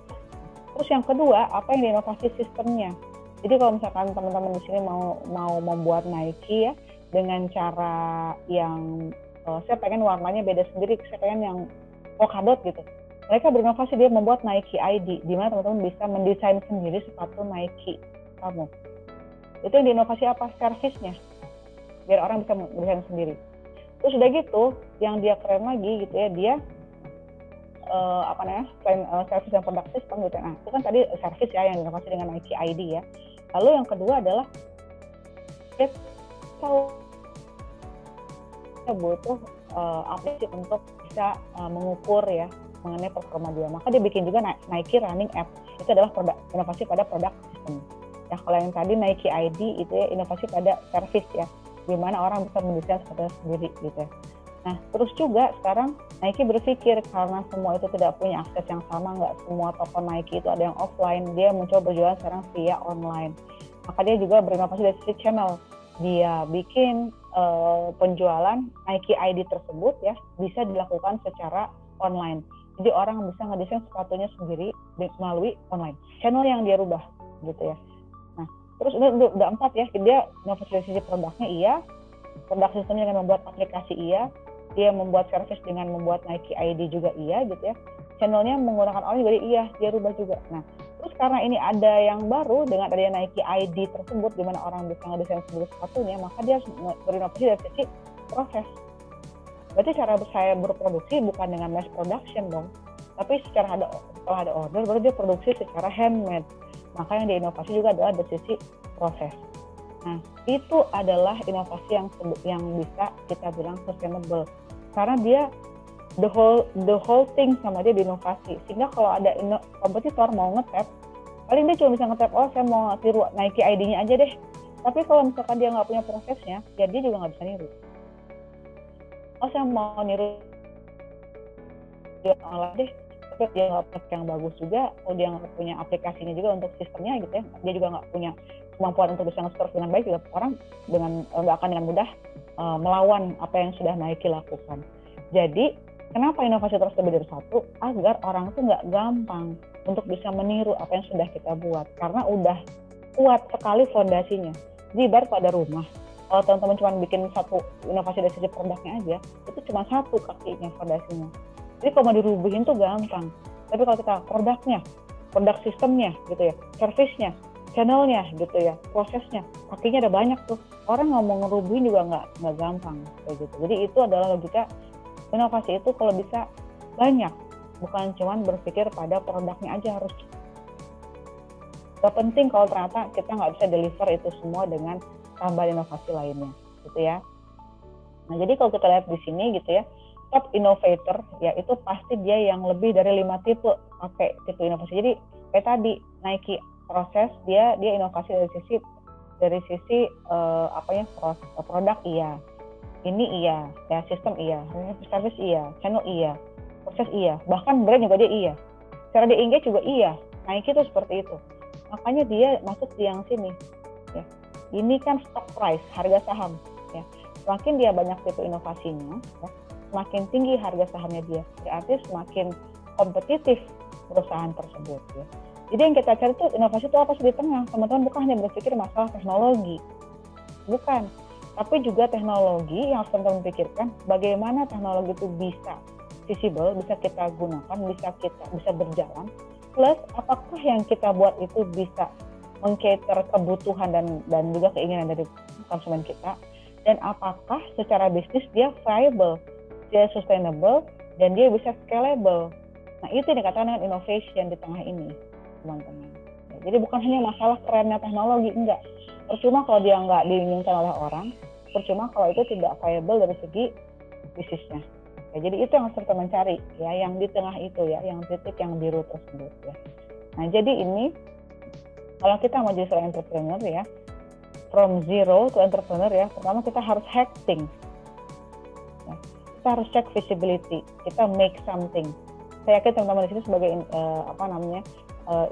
Terus yang kedua, apa yang diinovasi sistemnya? Jadi kalau misalkan teman-teman di sini mau membuat Nike ya dengan cara yang saya pengen warnanya beda sendiri, saya pengen yang polkadot gitu. Mereka berinovasi, dia membuat Nike ID, di mana teman-teman bisa mendesain sendiri sepatu Nike kamu. Itu yang diinovasi apa? Servisnya. Biar orang bisa mendesain sendiri. Terus udah gitu, yang dia keren lagi gitu ya, dia selain service dan product system gitu. Nah, itu kan tadi service ya yang diinovasi dengan Nike ID ya. Lalu yang kedua adalah kita butuh aplikasi untuk bisa mengukur ya mengenai performa dia. Maka dia bikin juga Nike Running App. Itu adalah produk inovasi pada product system. Ya kalau yang tadi Nike ID itu ya inovasi pada service ya, di mana orang bisa mendesain sepatunya sendiri gitu ya. Nah terus juga sekarang Nike berpikir karena semua itu tidak punya akses yang sama, nggak semua toko Nike itu ada yang offline, dia mencoba berjualan sekarang via online. Maka dia juga berinovasi dari sisi channel. Dia bikin penjualan Nike ID tersebut ya bisa dilakukan secara online. Jadi orang bisa ngedesain sepatunya sendiri melalui online. Channel yang dia rubah gitu ya. Nah terus udah 4 ya, dia inovasi dari sisi produknya iya, produk sistemnya dengan membuat aplikasi iya, dia membuat service dengan membuat Nike ID juga iya gitu ya. Channelnya menggunakan orang juga iya, dia rubah juga. Nah, terus karena ini ada yang baru dengan adanya Nike ID tersebut di mana orang bisa ngedesain sendiri sepatunya, maka dia harus berinovasi dari sisi proses. Berarti cara saya berproduksi bukan dengan mass production dong, tapi setelah ada order baru dia produksi secara handmade. Maka yang diinovasi juga adalah dari sisi proses. Nah, itu adalah inovasi yang bisa kita bilang sustainable. Karena dia the whole thing sama dia diinovasi. Sehingga kalau ada kompetitor mau nge-tap, paling dia cuma bisa nge-tap, oh saya mau tiru Nike ID-nya aja deh. Tapi kalau misalkan dia nggak punya prosesnya, ya dia juga nggak bisa niru. Oh saya mau niru dia online deh, tapi dia nggak punya yang bagus juga, atau dia nggak punya aplikasinya juga untuk sistemnya gitu ya, dia juga nggak punya kemampuan untuk bisa nge-serve dengan baik, juga orang nggak akan dengan mudah melawan apa yang sudah Nike lakukan. Jadi kenapa inovasi terus lebih dari satu? Agar orang itu nggak gampang untuk bisa meniru apa yang sudah kita buat, karena udah kuat sekali fondasinya. Jadi ibarat pada rumah, kalau teman-teman cuma bikin satu inovasi dari sisi produknya aja, itu cuma satu kakinya fondasinya. Jadi kalau mau dirubuhin tuh gampang. Tapi kalau kita produknya, produk sistemnya gitu ya, servisnya, channelnya gitu ya, prosesnya, kakinya ada banyak tuh. Orang ngomong ngerubuhin juga nggak gampang kayak gitu. Jadi itu adalah logika inovasi itu kalau bisa banyak, bukan cuman berpikir pada produknya aja harus. Gak penting kalau ternyata kita nggak bisa deliver itu semua dengan tambahan inovasi lainnya, gitu ya. Nah jadi kalau kita lihat di sini gitu ya, top innovator ya itu pasti dia yang lebih dari 5 tipe pakai tipe inovasi. Jadi kayak tadi Nike proses dia inovasi dari sisi produk iya, ini iya, ya sistem iya, service iya, channel iya, proses iya, bahkan brand juga dia iya, cara dia engage juga iya. Nike itu seperti itu, makanya dia masuk di yang sini ya. Ini kan stock price, harga saham ya. Semakin dia banyak tipe inovasinya ya, semakin tinggi harga sahamnya dia, berarti semakin kompetitif perusahaan tersebut ya. Jadi yang kita cari tuh inovasi itu apa sih di tengah, teman-teman. Bukan hanya berpikir masalah teknologi, bukan, tapi juga teknologi yang harus teman-teman pikirkan bagaimana teknologi itu bisa visible, bisa kita gunakan, bisa berjalan, plus apakah yang kita buat itu bisa meng-cater kebutuhan dan juga keinginan dari konsumen kita, dan apakah secara bisnis dia viable, dia sustainable, dan dia bisa scalable. Nah itu yang dikatakan dengan innovation di tengah ini, teman-teman. Ya, jadi bukan hanya masalah kerennya teknologi, enggak. Percuma kalau dia enggak diinginkan oleh orang, percuma kalau itu tidak viable dari segi bisnisnya. Ya, jadi itu yang harus kita mencari, ya, yang di tengah itu ya, yang titik yang biru tersebut ya. Nah jadi ini kalau kita mau jadi seorang entrepreneur ya, from zero to entrepreneur ya, pertama kita harus hack things. Ya, kita harus check visibility, kita make something. Saya yakin teman-teman di sini sebagai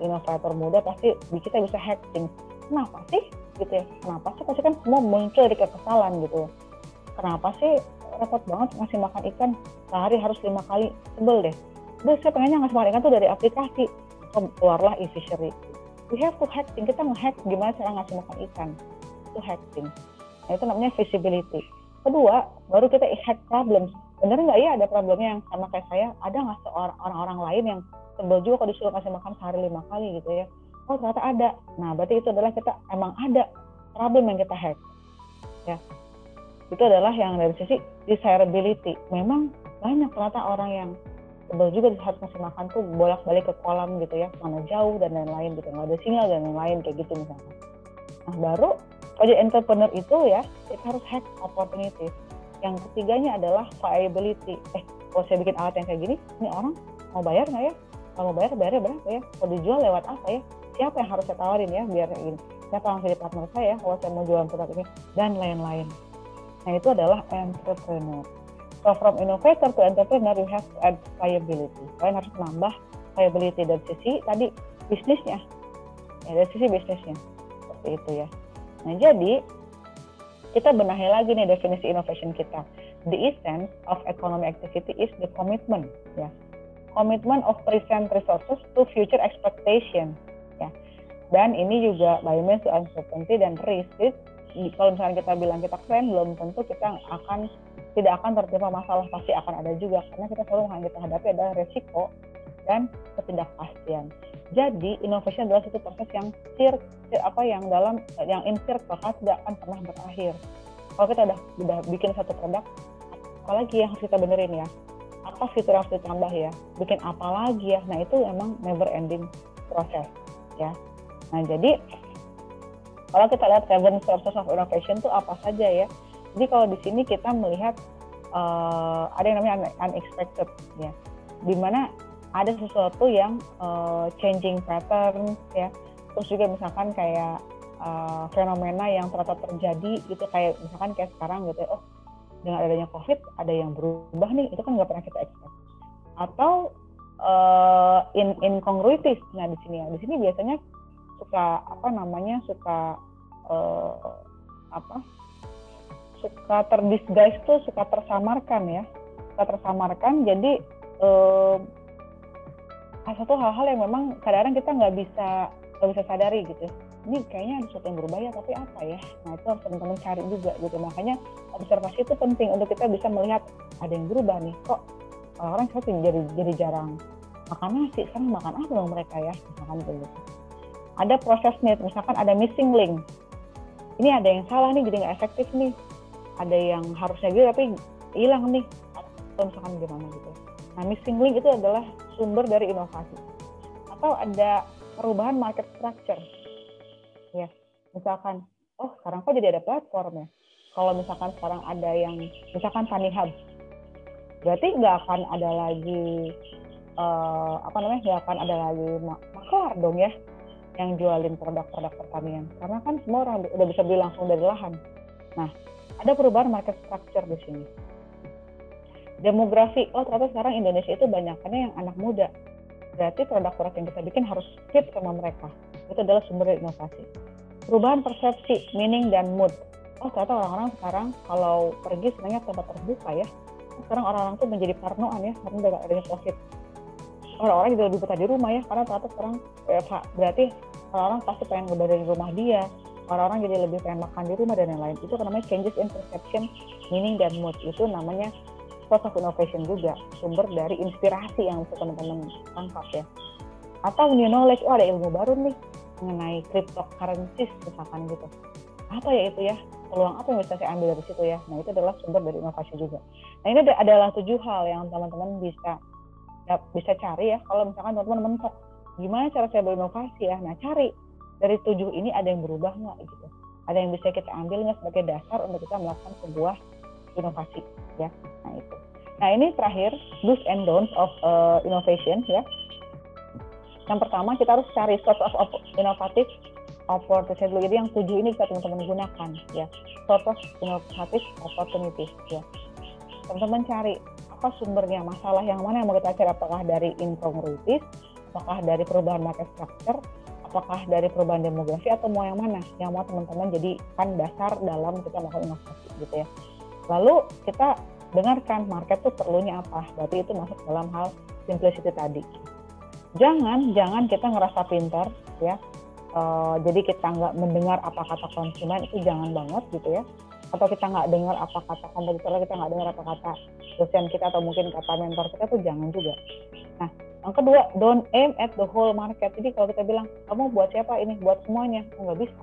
inovator muda pasti kita bisa hack things. Kenapa sih gitu ya? Kenapa sih? Pasti kan semua muncul dari kekesalan gitu. Kenapa sih repot banget ngasih makan ikan sehari harus 5 kali? Sebel deh. Terus saya pengennya ngasih makan ikan tuh dari aplikasi. Keluarlah e-fishery. We have to hack things. Kita nge-hack gimana cara ngasih makan ikan. Itu hack things. Nah itu namanya visibility. Kedua, baru kita hack problems. Bener nggak ya ada problemnya yang sama kayak saya? Ada nggak orang-orang lain yang sebel juga kalau disuruh kasih makan sehari 5 kali gitu ya? Oh ternyata ada. Nah berarti itu adalah kita emang ada problem yang kita hack. Ya, itu adalah yang dari sisi desirability. Memang banyak ternyata orang yang sebel juga harus kasih makan tuh bolak-balik ke kolam gitu ya, mana jauh dan lain-lain gitu, nggak ada sinyal dan lain-lain kayak gitu misalnya. Nah baru kalau jadi entrepreneur itu ya kita harus hack opportunity. Yang ketiganya adalah viability. Kalau saya bikin alat yang kayak gini, ini orang mau bayar nggak ya? Kalau mau bayarnya berapa ya? Kalau dijual lewat apa ya? Siapa yang harus saya tawarin ya biar ini? Siapa yang jadi partner saya kalau saya mau jualan produk ini? Dan lain-lain. Nah itu adalah entrepreneur. So from innovator to entrepreneur, you have to add viability. Kalian harus menambah viability dari sisi tadi bisnisnya. Ya, dari sisi bisnisnya. Seperti itu ya. Nah jadi kita benahi lagi nih definisi innovation kita. The essence of economic activity is the commitment, ya. Commitment of present resources to future expectation, ya. Dan ini juga by means to uncertainty dan risk. Jadi, kalau misalnya kita bilang kita keren, belum tentu kita tidak akan tertimpa masalah, pasti akan ada juga karena kita selalu yang kita hadapi adalah resiko dan ketidakpastian. Jadi innovation adalah satu proses yang in circle, tidak akan pernah berakhir. Kalau kita udah bikin satu produk, apalagi yang harus kita benerin ya? Apa fitur yang harus ditambah ya? Bikin apa lagi ya? Nah itu emang never ending proses ya. Nah jadi kalau kita lihat 7 sources of innovation itu apa saja ya? Jadi kalau di sini kita melihat ada yang namanya unexpected ya, dimana ada sesuatu yang changing pattern ya, terus juga misalkan kayak fenomena yang ternyata terjadi gitu, kayak misalkan kayak sekarang gitu, oh dengan adanya COVID ada yang berubah nih, itu kan nggak pernah kita expect. Atau incongruities. Nah di sini biasanya suka suka terdisguise tuh, suka tersamarkan ya, jadi satu hal-hal yang memang kadang-kadang kita nggak bisa sadari gitu. Ini kayaknya ada sesuatu yang berubah ya, tapi apa ya? Nah itu harus teman-teman cari juga gitu. Makanya observasi itu penting untuk kita bisa melihat ada yang berubah nih. Kok orang sekarang jadi jarang makan nasi, sekarang makan apa dong mereka ya? Misalkan begitu. ada proses nih, misalkan ada missing link. Ini ada yang salah nih, jadi nggak efektif nih. Ada yang harusnya gitu tapi hilang nih, atau misalkan gimana gitu. Nah, missing link itu adalah sumber dari inovasi. Atau ada perubahan market structure. Ya, misalkan, oh sekarang kok jadi ada platform ya. Kalau misalkan sekarang ada yang, misalkan Tani Hub, berarti nggak akan ada lagi nggak akan ada lagi maklar dong ya yang jualin produk-produk pertanian, karena kan semua orang udah bisa beli langsung dari lahan. Nah, ada perubahan market structure di sini. Demografi, oh ternyata sekarang Indonesia itu banyakannya yang anak muda, berarti produk-produk yang kita bikin harus fit sama mereka. Itu adalah sumber inovasi. Perubahan persepsi, meaning dan mood. Oh ternyata orang-orang sekarang kalau pergi senangnya tempat terbuka ya. Sekarang orang-orang tuh menjadi parnoan ya, karena udah gak adanya COVID. Orang-orang juga lebih betah di rumah ya, karena ternyata sekarang WFH, berarti orang-orang pasti pengen ngebar dari rumah dia, orang-orang jadi lebih pengen makan di rumah dan lain-lain. Itu namanya changes in perception, meaning dan mood. Itu namanya source of innovation juga, sumber dari inspirasi yang bisa teman-teman tangkap ya. Atau new knowledge, oh ada ilmu baru nih mengenai cryptocurrencies misalkan gitu. Apa ya itu ya, peluang apa yang bisa saya ambil dari situ ya. Nah itu adalah sumber dari inovasi juga. Nah ini adalah 7 hal yang teman-teman bisa cari ya. Kalau misalkan teman-teman mentok, gimana cara saya berinovasi ya. Nah cari dari 7 ini ada yang berubah nggak gitu. Ada yang bisa kita ambil nggak sebagai dasar untuk kita melakukan sebuah inovasi ya. Nah itu. Nah ini terakhir, do's and don'ts of innovation ya. Yang pertama kita harus cari source of inovatif opportunity. Jadi yang 7 ini bisa teman-teman gunakan ya. Source of innovative opportunity ya. Teman-teman cari apa sumbernya, masalah yang mana yang mau kita cari, apakah dari incongruities, apakah dari perubahan market structure, apakah dari perubahan demografi, atau mau yang mana yang mau teman-teman jadikan dasar dalam kita melakukan inovasi gitu ya. Lalu kita dengarkan market tuh perlunya apa, berarti itu masuk dalam hal simplicity tadi. Jangan kita ngerasa pintar ya, jadi kita nggak mendengar apa kata konsumen, itu jangan banget gitu ya. Atau kita nggak dengar apa kata kompetitor, kita nggak dengar apa kata dosen kita atau mungkin kata mentor kita, tuh jangan juga. Nah, yang kedua, don't aim at the whole market. Jadi kalau kita bilang, kamu buat siapa ini? Buat semuanya. Nggak bisa.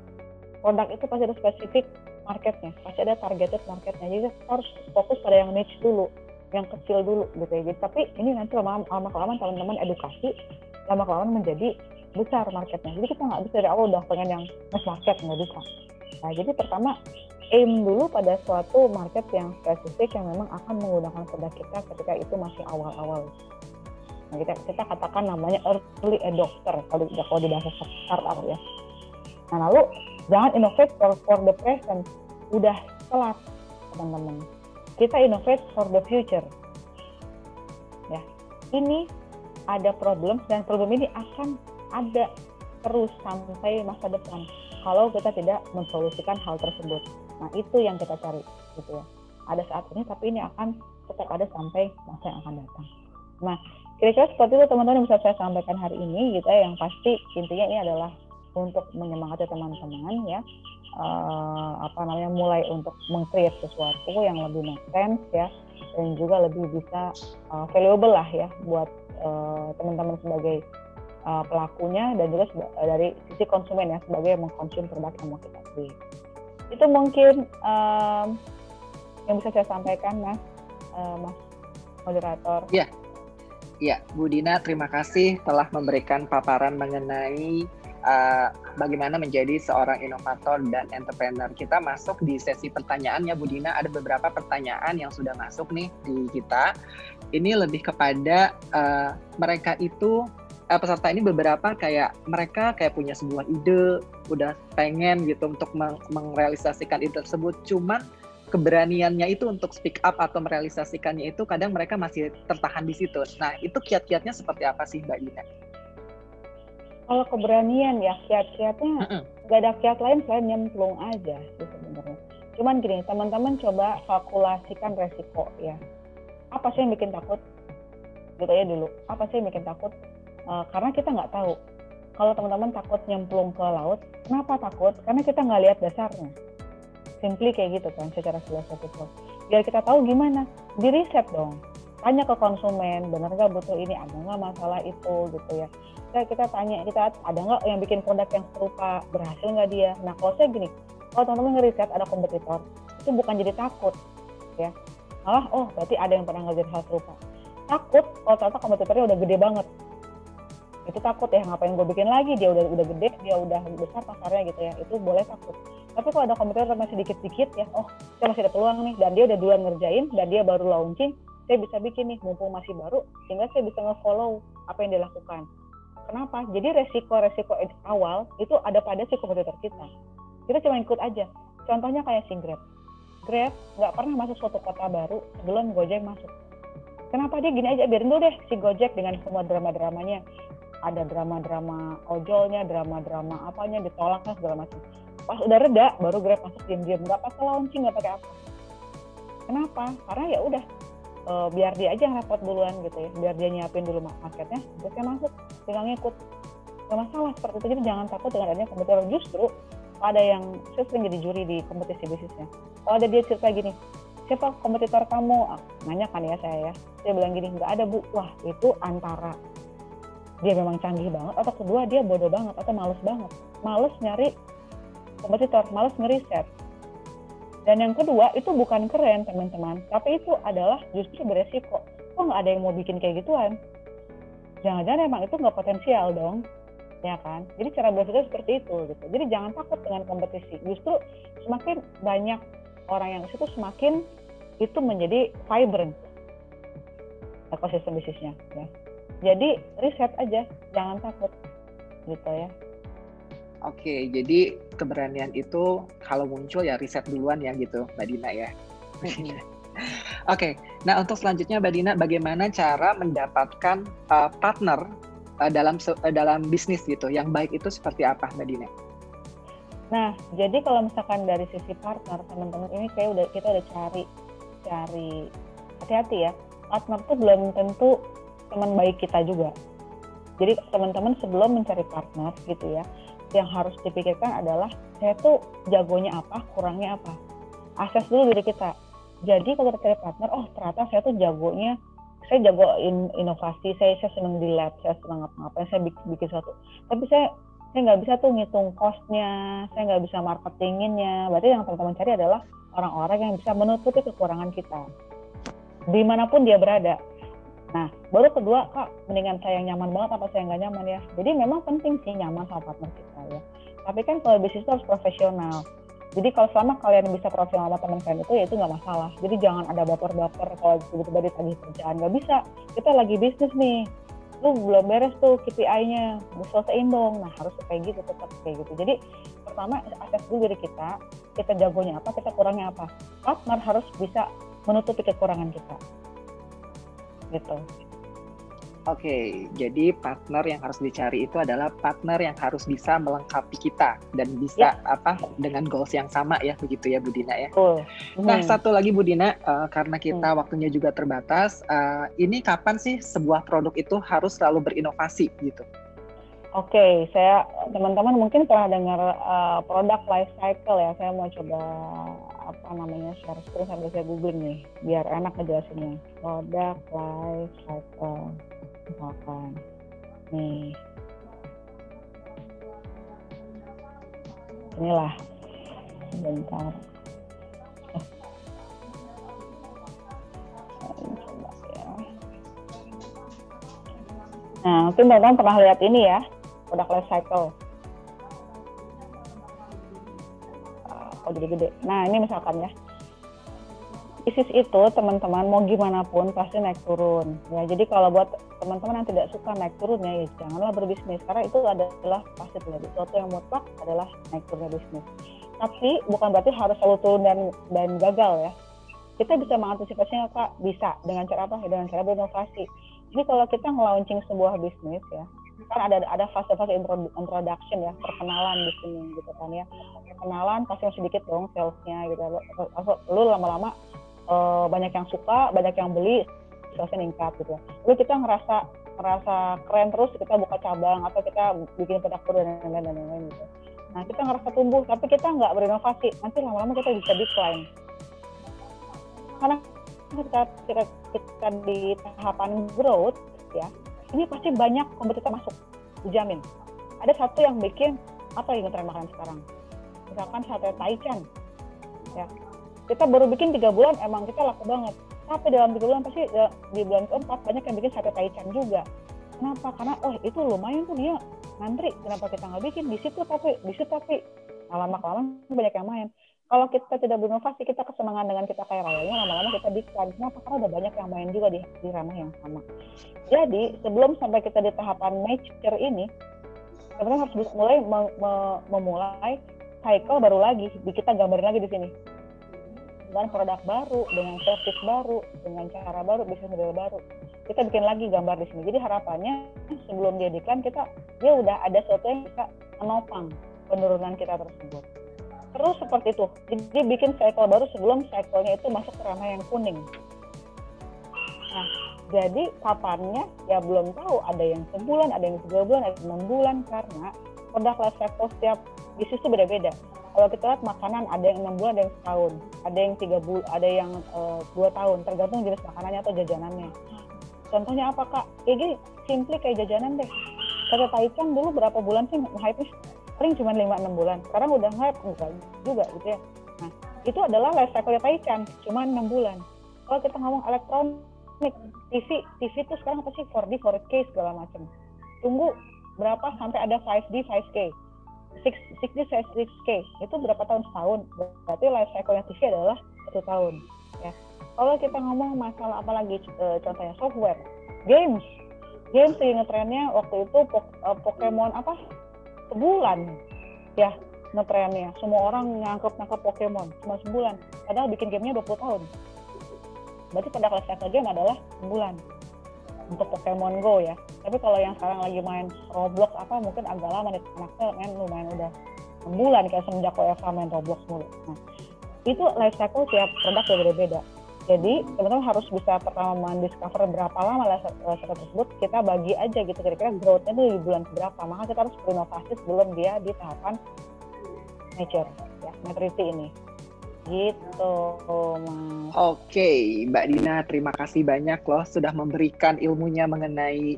Produk itu pasti ada spesifik marketnya, pasti ada targeted marketnya. Jadi kita harus fokus pada yang niche dulu, yang kecil dulu gitu ya. Jadi, tapi ini nanti lama-kelamaan teman-teman edukasi, lama-kelamaan menjadi besar marketnya. Jadi kita nggak bisa dari awal udah pengen yang mass market, nggak bisa. Nah, jadi pertama, aim dulu pada suatu market yang spesifik yang memang akan menggunakan produk kita ketika itu masih awal-awal. Nah, kita katakan namanya early adopter kalau di bahasa startup ya. Nah, lalu jangan innovate for the present, udah telat teman-teman. Kita innovate for the future. Ya, ini ada problem dan problem ini akan ada terus sampai masa depan kalau kita tidak mensolusikan hal tersebut. Nah itu yang kita cari gitu ya. Ada saat ini tapi ini akan tetap ada sampai masa yang akan datang. Nah kira-kira seperti itu teman-teman yang bisa saya sampaikan hari ini gitu ya. Yang pasti intinya ini adalah untuk menyemangati teman-teman ya, mulai untuk meng-create sesuatu yang lebih make sense ya, dan juga lebih bisa valuable lah ya buat teman-teman sebagai pelakunya dan juga dari sisi konsumen ya sebagai mengkonsumsi produk yang mau kita beli. Itu mungkin yang bisa saya sampaikan Mas moderator. Iya, Bu Dina, terima kasih telah memberikan paparan mengenai bagaimana menjadi seorang inovator dan entrepreneur. Kita masuk di sesi pertanyaan ya Bu Dina, ada beberapa pertanyaan yang sudah masuk nih di kita. Ini lebih kepada mereka itu peserta ini beberapa mereka punya sebuah ide, udah pengen gitu untuk merealisasikan ide tersebut, cuman keberaniannya itu untuk speak up atau merealisasikannya itu kadang mereka masih tertahan di situ. Nah, itu kiat-kiatnya seperti apa sih Mbak Dina? Kalau keberanian ya, kiat-kiatnya nggak ada kiat lain selain nyemplung aja sih sebenarnya. Cuman gini, teman-teman coba kalkulasikan resiko ya. Apa sih yang bikin takut? Gitu ya dulu. Apa sih yang bikin takut? Karena kita nggak tahu. Kalau teman-teman takut nyemplung ke laut, kenapa takut? Karena kita nggak lihat dasarnya. Simply kayak gitu kan, secara filosofikal. Biar kita tahu gimana, di riset dong. Tanya ke konsumen, benar nggak butuh ini, ada nggak masalah itu gitu ya. kita tanya, kita ada nggak yang bikin produk yang serupa, berhasil nggak dia. Nah kalau saya gini, kalau teman-teman ngeriset ada kompetitor, itu bukan jadi takut ya, malah oh berarti ada yang pernah ngerjain hal serupa. Takut kalau ternyata kompetitornya udah gede banget, itu takut ya, ngapain gue bikin lagi, dia udah gede, dia udah besar pasarnya gitu ya, itu boleh takut. Tapi kalau ada kompetitor masih dikit-dikit ya, oh saya masih ada peluang nih, dan dia udah duluan ngerjain, dan dia baru launching, saya bisa bikin nih, mumpung masih baru, sehingga saya bisa nge-follow apa yang dia lakukan. Kenapa? Jadi resiko-resiko awal itu ada pada si kompetitor kita. Kita cuma ikut aja. Contohnya kayak si Grab. Grab nggak pernah masuk suatu kota baru sebelum Gojek masuk. Kenapa dia gini aja, biarin dulu deh si Gojek dengan semua drama-dramanya. Ada drama-drama ojolnya, drama-drama apanya, ditolaknya segala macam. Pas udah reda, baru Grab masuk diam-diam. Nggak pakai launching, nggak pakai apa. Kenapa? Karena ya udah, biar dia aja yang repot duluan gitu ya, biar dia nyiapin dulu marketnya, terus dia masuk, tinggal ngikut, gak masalah seperti itu. Jadi jangan takut dengan adanya kompetitor. Justru ada yang, saya sering jadi juri di kompetisi bisnisnya, kalau ada dia cerita gini, siapa kompetitor kamu? Nanya kan ya saya bilang gini, nggak ada Bu. Wah itu antara dia memang canggih banget, atau kedua dia bodoh banget, atau males banget, males nyari kompetitor, males ngeriset. Dan yang kedua, itu bukan keren teman-teman, tapi itu adalah justru beresiko. Kok nggak ada yang mau bikin kayak gituan? Jangan-jangan emang itu nggak potensial dong, ya kan? Jadi cara berpikir seperti itu, gitu. Jadi jangan takut dengan kompetisi. Justru semakin banyak orang yang situ, semakin itu menjadi vibrant ekosistem bisnisnya. Ya. Jadi riset aja, jangan takut, gitu ya. Oke, jadi keberanian itu kalau muncul ya riset duluan ya gitu, Mbak Dina ya. Oke, nah untuk selanjutnya Mbak Dina, bagaimana cara mendapatkan partner dalam bisnis gitu, yang baik itu seperti apa Mbak Dina? Nah, jadi kalau misalkan dari sisi partner, teman-teman ini kita udah cari hati-hati ya. Partner tuh belum tentu teman baik kita juga. Jadi teman-teman sebelum mencari partner gitu ya, yang harus dipikirkan adalah saya tuh jagonya apa, kurangnya apa. Akses dulu diri kita. Jadi kalau kita cari partner, oh ternyata saya tuh jagonya, saya jago inovasi, saya senang di lab, saya senang ngapain, saya bikin sesuatu. Tapi saya nggak bisa tuh ngitung cost-nya, saya nggak bisa marketinginnya. Berarti yang teman-teman cari adalah orang-orang yang bisa menutupi kekurangan kita, dimanapun dia berada. Nah, baru kedua, Kak, mendingan saya yang nyaman banget apa saya nggak nyaman ya. Jadi memang penting sih nyaman sama partner kita ya. Tapi kan kalau bisnis itu harus profesional. Jadi kalau selama kalian bisa profesional sama teman kalian itu, ya itu nggak masalah. Jadi jangan ada baper-baper kalau tiba-tiba ditagih kerjaan. Nggak bisa. Kita lagi bisnis nih. Lu belum beres tuh KPI-nya. Selesaiin dong. Nah, harus kayak gitu, tetap kayak gitu. Jadi pertama, akses dulu diri kita. Kita jagonya apa, kita kurangnya apa. Partner harus bisa menutupi kekurangan kita. Gitu. Oke, jadi partner yang harus dicari itu adalah partner yang harus bisa melengkapi kita dan bisa dengan goals yang sama ya, begitu ya Bu Dina ya. Nah, satu lagi Bu Dina, karena kita waktunya juga terbatas, ini kapan sih sebuah produk itu harus selalu berinovasi gitu? Oke, teman-teman mungkin pernah dengar produk life cycle ya. Saya mau coba share screen sambil saya googling nih, biar enak ngejelasinnya. Produk life cycle, misalkan nih, inilah, sebentar. Coba ya. Nah, mungkin teman-teman pernah lihat ini ya, produk life cycle. Gede-gede. Nah, ini misalkan ya. Bisnis itu teman-teman mau gimana pun pasti naik turun. Ya, jadi kalau buat teman-teman yang tidak suka naik turunnya, ya janganlah berbisnis. Karena itu adalah pasti terjadi. Sesuatu yang mutlak adalah naik turunnya bisnis. Tapi bukan berarti harus selalu turun dan gagal ya. Kita bisa mengantisipasinya, Kak. Bisa. Dengan cara apa? Dengan cara berinovasi. Jadi kalau kita nge-launching sebuah bisnis ya, kan ada fase-fase introduction ya, perkenalan di sini gitu kan ya. Perkenalan pasti sedikit dong salesnya gitu. Lalu lama-lama banyak yang suka, banyak yang beli, salesnya meningkat gitu. Lalu kita ngerasa keren terus, kita buka cabang atau kita bikin produk baru dan lain-lain gitu. Nah, kita ngerasa tumbuh, tapi kita nggak berinovasi, nanti lama-lama kita bisa decline. Karena kita di tahapan growth ya, ini pasti banyak kompetitor masuk. dijamin. Ada satu yang bikin apa yang ngetren makanan sekarang, misalkan sate taichan, ya kita baru bikin 3 bulan emang kita laku banget, tapi dalam 3 bulan pasti di bulan keempat banyak yang bikin sate taichan juga. Kenapa? Karena itu lumayan tuh dia ngantri, kenapa kita nggak bikin di situ tapi lama-kelamaan banyak yang main. Kalau kita tidak berinovasi, kita kesenangan dengan kita kayak rayanya, lama-lama kita decline. Kenapa? Karena udah banyak yang main juga di ranah yang sama. Jadi sebelum sampai kita di tahapan mature ini, sebenarnya harus mulai memulai cycle baru lagi. Kita gambarin lagi di sini dengan produk baru, dengan service baru, dengan cara baru, bisnis model baru. Kita bikin lagi gambar di sini. Jadi harapannya sebelum dia decline, dia udah ada sesuatu yang bisa menopang penurunan kita tersebut. Terus seperti itu. Jadi bikin cycle baru sebelum cycle-nya itu masuk ke ranah yang kuning. Nah, jadi kapannya ya belum tahu. Ada yang sebulan, ada yang 3 bulan, ada yang 6 bulan, karena produk life cycle setiap bisnis itu beda-beda. Kalau kita lihat makanan ada yang 6 bulan, ada yang setahun, ada yang 3 bulan, ada yang 2 tahun, tergantung jenis makanannya atau jajanannya. Contohnya apa Kak? Gini, simply kayak jajanan deh. Sate taichan dulu berapa bulan sih hype-nya? Paling cuma 5-6 bulan. Sekarang udah hype enggak juga gitu ya. Nah, itu adalah life cycle taichan, cuma 6 bulan. Kalau kita ngomong elektronik, TV itu sekarang apa sih 4D, 4K segala macam. Tunggu berapa sampai ada 5D, 5K. 6D, 6K. Itu berapa tahun? Setahun. Berarti life cycle TV adalah 1 tahun. Ya. Kalau kita ngomong masalah apalagi contohnya software, games lagi ngetrennya waktu itu Pokemon apa? Sebulan ya ngetrennya, semua orang nangkep Pokemon cuma sebulan, padahal bikin gamenya 20 tahun. Berarti produk life cycle game adalah sebulan untuk Pokemon Go ya. Tapi kalau yang sekarang lagi main Roblox apa mungkin agak lama nih, anaknya main lumayan udah 6 bulan kayak semenjak WFH main Roblox mulu. Nah, itu life cycle tiap produk beda-beda. Jadi teman-teman harus bisa pertama mendiscover berapa lama life cycle tersebut, kita bagi aja gitu kira-kira growth-nya itu di bulan berapa. Maka kita harus berinovasi sebelum dia di tahapan mature ya, maturity ini. Gitu Mas. Oke, Mbak Dina, terima kasih banyak loh sudah memberikan ilmunya mengenai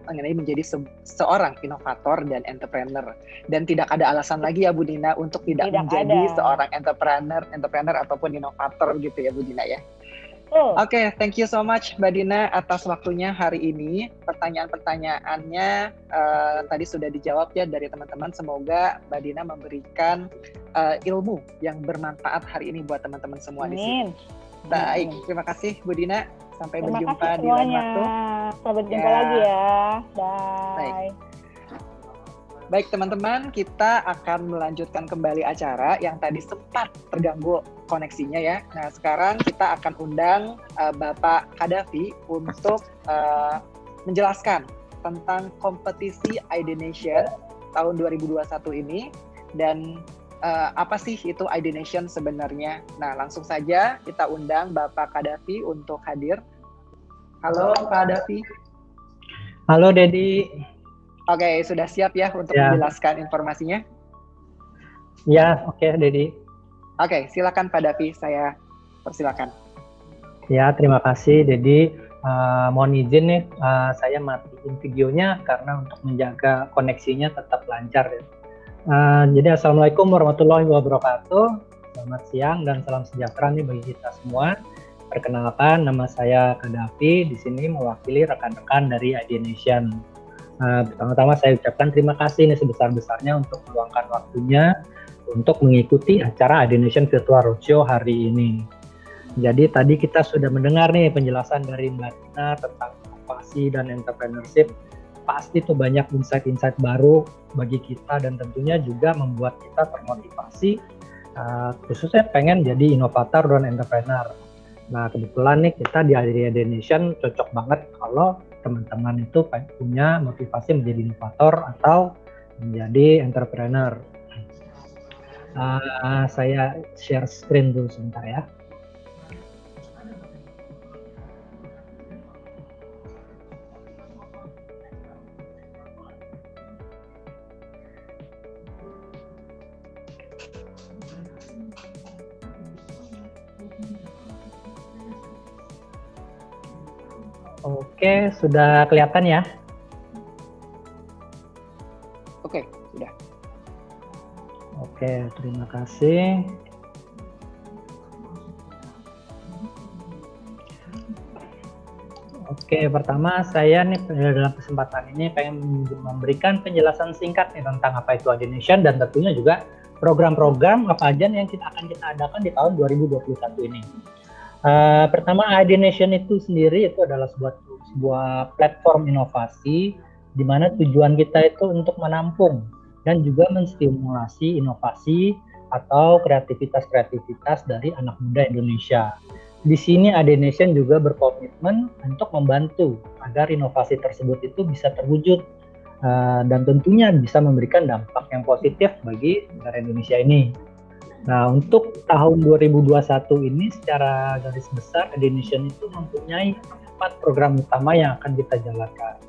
menjadi seorang inovator dan entrepreneur. Dan tidak ada alasan lagi ya Bu Dina untuk tidak menjadi seorang entrepreneur ataupun inovator gitu ya Bu Dina ya. Oke, thank you so much Mbak Dina atas waktunya hari ini. Pertanyaan-pertanyaannya tadi sudah dijawab ya dari teman-teman. Semoga Mbak Dina memberikan ilmu yang bermanfaat hari ini buat teman-teman semua di sini. Baik, terima kasih Bu Dina. Sampai berjumpa di lain waktu. Sampai berjumpa lagi ya. Bye. Baik teman-teman, kita akan melanjutkan kembali acara yang tadi sempat terganggu koneksinya ya. Nah sekarang kita akan undang Bapak Kadafi untuk menjelaskan tentang kompetisi ID Nation tahun 2021 ini dan apa sih itu ID Nation sebenarnya. Nah langsung saja kita undang Bapak Kadafi untuk hadir. Halo Pak Kadafi. Halo Dedi. Oke, sudah siap ya untuk menjelaskan informasinya? Ya, oke Dedi. Oke, silakan Pak Davi, saya persilakan. Ya, terima kasih Dedi. Mohon izin nih, saya matiin videonya karena untuk menjaga koneksinya tetap lancar ya. Jadi Assalamualaikum warahmatullahi wabarakatuh. Selamat siang dan salam sejahtera nih bagi kita semua. Perkenalkan, nama saya Kadafi, di sini mewakili rekan-rekan dari ID Nation. Pertama-tama saya ucapkan terima kasih nih sebesar-besarnya untuk meluangkan waktunya untuk mengikuti acara ID Nation Virtual Roadshow hari ini. Jadi tadi kita sudah mendengar nih penjelasan dari Mbak Dina tentang inovasi dan entrepreneurship. Pasti tuh banyak insight-insight baru bagi kita dan tentunya juga membuat kita termotivasi khususnya pengen jadi inovator dan entrepreneur. Nah kebetulan nih kita di ID Nation cocok banget kalau teman-teman itu punya motivasi menjadi inovator atau menjadi entrepreneur. Saya share screen dulu sebentar ya. Oke, sudah kelihatan ya? Oke, terima kasih. Oke, pertama saya nih dalam kesempatan ini pengen memberikan penjelasan singkat nih tentang apa itu Adenation dan tentunya juga program-program apa aja yang akan kita adakan di tahun 2021 ini. Pertama, Adenation itu sendiri itu adalah sebuah platform inovasi di mana tujuan kita itu untuk menampung dan juga menstimulasi inovasi atau kreativitas dari anak muda Indonesia. Di sini Adenation juga berkomitmen untuk membantu agar inovasi tersebut itu bisa terwujud dan tentunya bisa memberikan dampak yang positif bagi negara Indonesia ini. Nah, untuk tahun 2021 ini secara garis besar Adenation itu mempunyai 4 program utama yang akan kita jalankan.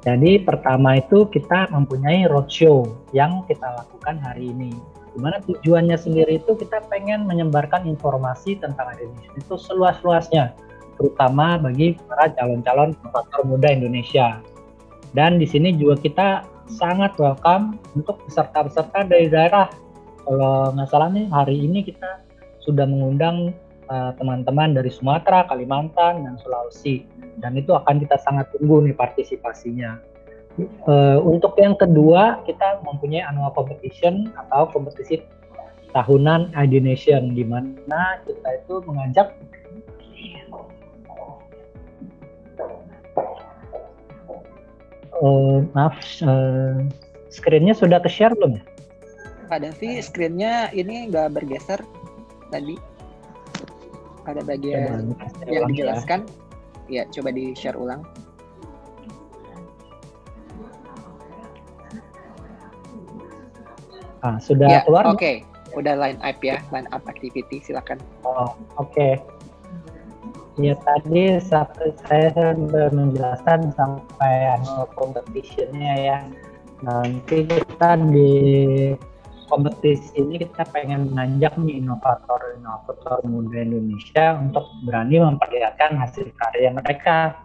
Jadi pertama itu kita mempunyai roadshow yang kita lakukan hari ini. Dimana tujuannya sendiri itu kita pengen menyebarkan informasi tentang Adenation itu seluas-luasnya, terutama bagi para calon-calon inovator muda Indonesia. Dan di sini juga kita sangat welcome untuk peserta-peserta dari daerah. Kalau nggak salah nih hari ini kita sudah mengundang teman-teman dari Sumatera, Kalimantan, dan Sulawesi. Dan itu akan kita sangat tunggu nih partisipasinya. Untuk yang kedua, kita mempunyai annual competition atau kompetisi tahunan Adenation, di mana kita itu mengajak screen-nya sudah ke-share belum ya? Pak Davi, screen-nya ini nggak bergeser tadi. Ada bagian yang dijelaskan. Ya, coba di-share ulang. Sudah ya, keluar? Oke. Udah line up ya, line up activity, silakan. Oke. Ya, tadi saya menjelaskan sampai annual competition-nya ya. Nanti kita di kompetisi ini kita pengen mengajak nih inovator muda Indonesia untuk berani memperlihatkan hasil karya mereka.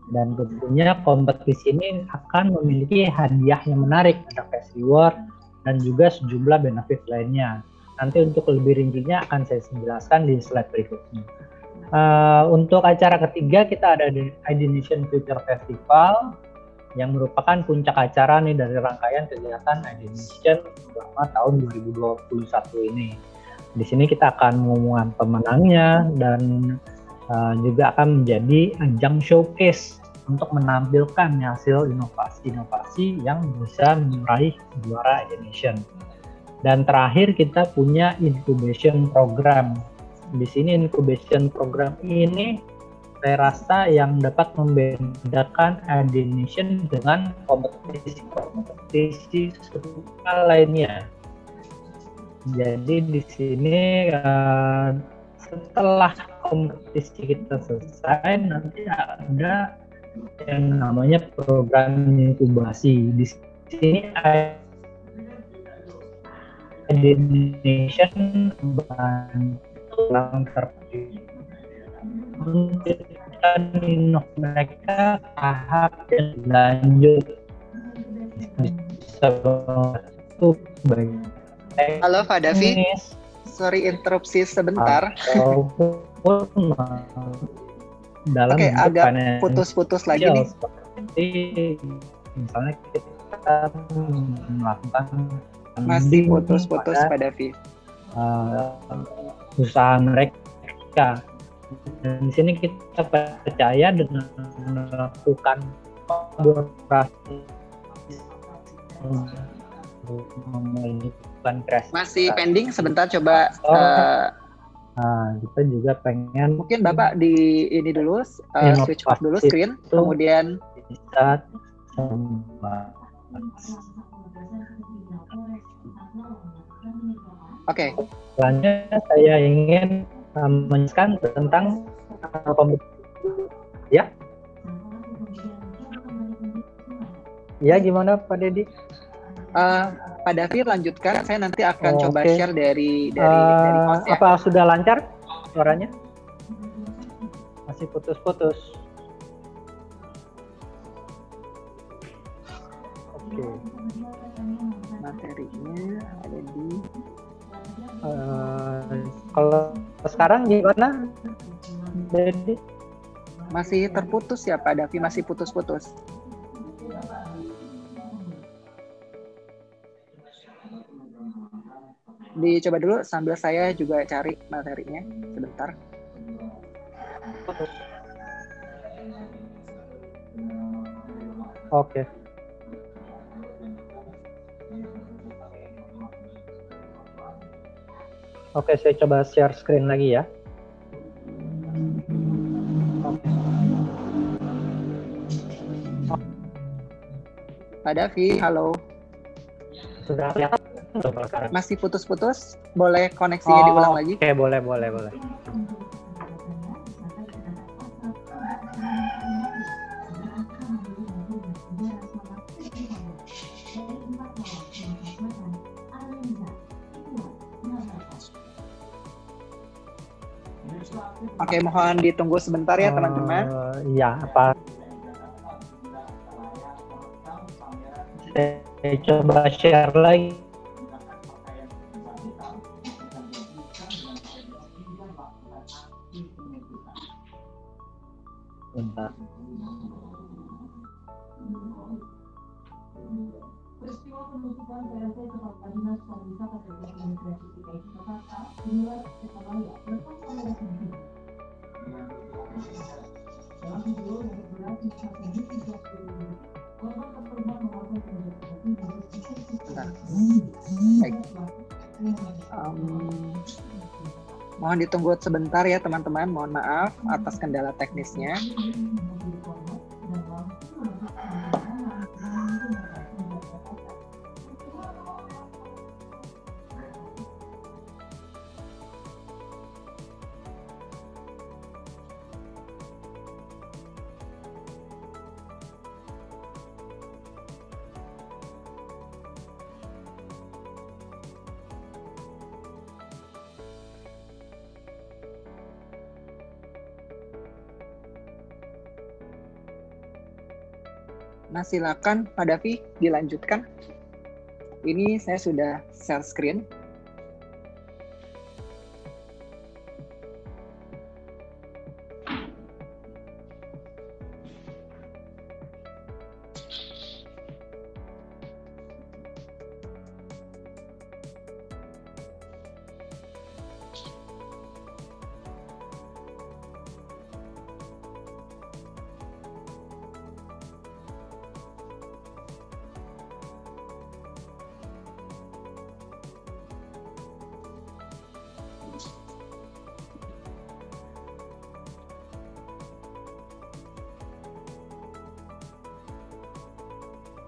Dan tentunya kompetisi ini akan memiliki hadiah yang menarik, ada cash reward dan juga sejumlah benefit lainnya. Nanti untuk lebih rincinya akan saya jelaskan di slide berikutnya. Untuk acara ketiga kita ada di Adenation Future Festival yang merupakan puncak acara nih dari rangkaian kegiatan Adenation selama tahun 2021 ini. Di sini kita akan mengumumkan pemenangnya dan juga akan menjadi ajang showcase untuk menampilkan hasil inovasi-inovasi yang bisa meraih juara Adenation. Dan terakhir kita punya incubation program. Di sini incubation program ini saya rasa yang dapat membedakan Adenation dengan kompetisi serupa lainnya. Jadi di sini setelah kompetisi kita selesai nanti ada yang namanya program inkubasi. Di sini Adenation bantu untuk mereka tahap yang lanjut. Halo Pak Davi, sorry interupsi sebentar. Dalam agak putus-putus lagi nih. Seperti misalnya kita melakukan masih putus-putus Pak Davi. Usaha mereka. Dan di sini kita percaya dengan melakukan kolaborasi masih pending sebentar coba. Kita juga pengen mungkin Bapak di ini dulu switch off dulu screen kemudian bisa Oke. Selanjutnya saya ingin menjelaskan tentang kompetisi. Ya, gimana Pak Dedi? Pak Davi lanjutkan, saya nanti akan coba share dari host ya. Apa sudah lancar suaranya? Masih putus-putus. Oke. Materinya ada di Kalau sekarang gimana? Jadi masih terputus ya Pak Davi, masih putus-putus. Dicoba dulu sambil saya juga cari materinya sebentar. Oke. Oke, saya coba share screen lagi ya. Pak Davi, halo. Sudah lihat? Masih putus-putus? Boleh koneksinya diulang lagi? Oke, boleh. Oke, mohon ditunggu sebentar ya teman-teman. Iya, apa? Saya coba share lagi. Bentar. Peristiwa penutupan PLT Kepala Dinas Pariwisata dan Rekreasi DKI Jakarta dinilai Tasikmalaya lepas kamera tinggi. Dalam video yang berdurasi 1 menit 30 menit, korban terlihat melakukan penjelasan Baik. Mohon ditunggu sebentar ya teman-teman. Mohon maaf atas kendala teknisnya. Nah, silakan Pak Davi dilanjutkan. Ini saya sudah share screen.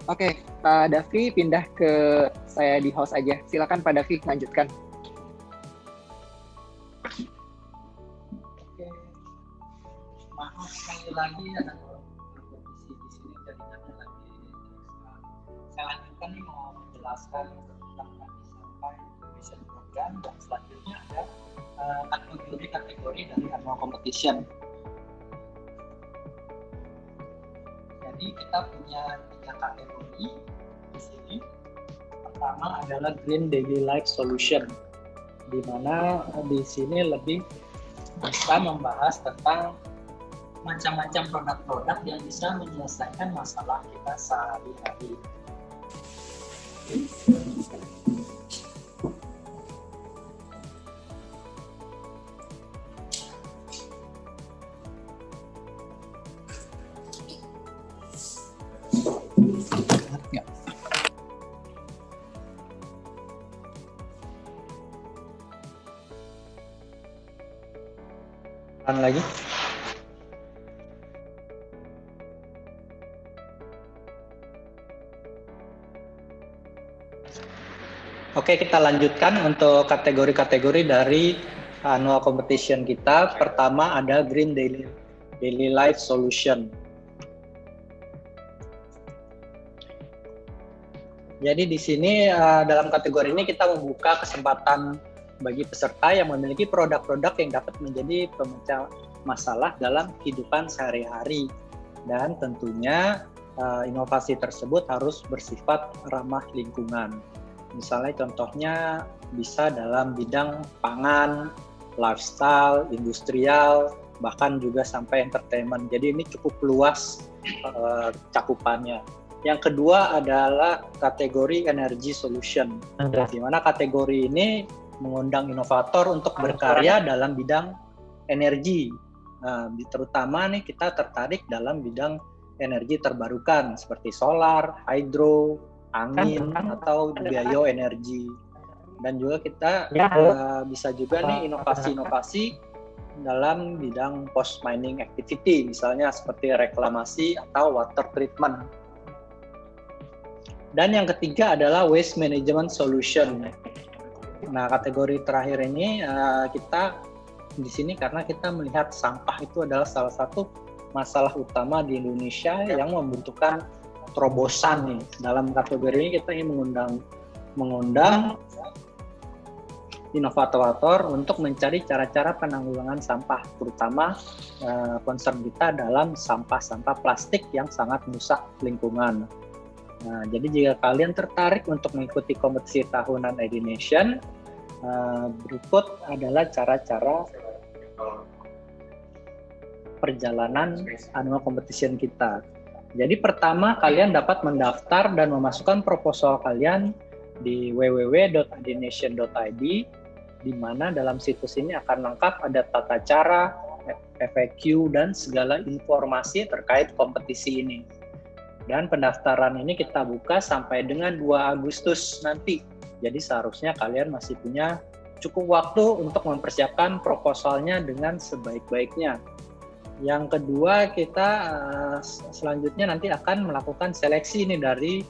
Oke, Pak Davi pindah ke saya di host aja. Silakan Pak Davi lanjutkan. Oke, maaf sekali lagi ada kompetisi di sini jaringannya lagi. Saya lanjutkan nih mau menjelaskan tentang sampai competition program dan selanjutnya ada kategori-kategori dari annual competition. Jadi kita punya 3 kategori di sini. Pertama adalah Green Daily Life Solution, di mana di sini lebih bisa membahas tentang macam-macam produk-produk yang bisa menyelesaikan masalah kita sehari-hari. Lagi. Oke, kita lanjutkan untuk kategori-kategori dari annual competition kita. Pertama ada Green Daily Life Solution. Jadi di sini dalam kategori ini kita membuka kesempatan bagi peserta yang memiliki produk-produk yang dapat menjadi pemecah masalah dalam kehidupan sehari-hari. Dan tentunya inovasi tersebut harus bersifat ramah lingkungan. Misalnya contohnya bisa dalam bidang pangan, lifestyle, industrial, bahkan juga sampai entertainment. Jadi ini cukup luas cakupannya. Yang kedua adalah kategori energy solution, di mana kategori ini mengundang inovator untuk berkarya dalam bidang energi. Terutama nih kita tertarik dalam bidang energi terbarukan seperti solar, hydro, angin, atau bioenergi. Dan juga kita bisa juga nih inovasi-inovasi dalam bidang post mining activity, misalnya seperti reklamasi atau water treatment. Dan yang ketiga adalah waste management solution. Nah, kategori terakhir ini kita di sini karena kita melihat sampah itu adalah salah satu masalah utama di Indonesia yang membutuhkan terobosan nih. Dalam kategori ini kita ingin mengundang inovator untuk mencari cara-cara penanggulangan sampah, terutama concern kita dalam sampah-sampah plastik yang sangat merusak lingkungan. Nah, jadi jika kalian tertarik untuk mengikuti kompetisi tahunan Idnation, berikut adalah cara-cara perjalanan annual competition kita. Jadi pertama, kalian dapat mendaftar dan memasukkan proposal kalian di www.idnation.id, di mana dalam situs ini akan lengkap ada tata cara, FAQ, dan segala informasi terkait kompetisi ini. Dan pendaftaran ini kita buka sampai dengan 2 Agustus nanti. Jadi seharusnya kalian masih punya cukup waktu untuk mempersiapkan proposalnya dengan sebaik-baiknya. Yang kedua, kita selanjutnya nanti akan melakukan seleksi ini dari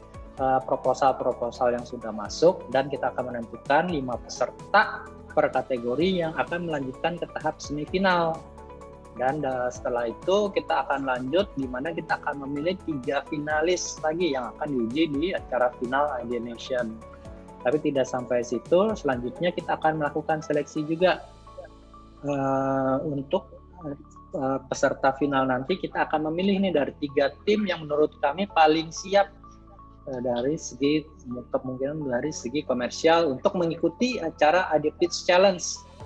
proposal-proposal yang sudah masuk, dan kita akan menentukan 5 peserta per kategori yang akan melanjutkan ke tahap semifinal. Dan setelah itu kita akan lanjut di mana kita akan memilih 3 finalis lagi yang akan diuji di acara final Idnation. Tapi tidak sampai situ, selanjutnya kita akan melakukan seleksi juga untuk peserta final. Nanti kita akan memilih nih dari 3 tim yang menurut kami paling siap dari segi kemungkinan dari segi komersial untuk mengikuti acara IDPitch Challenge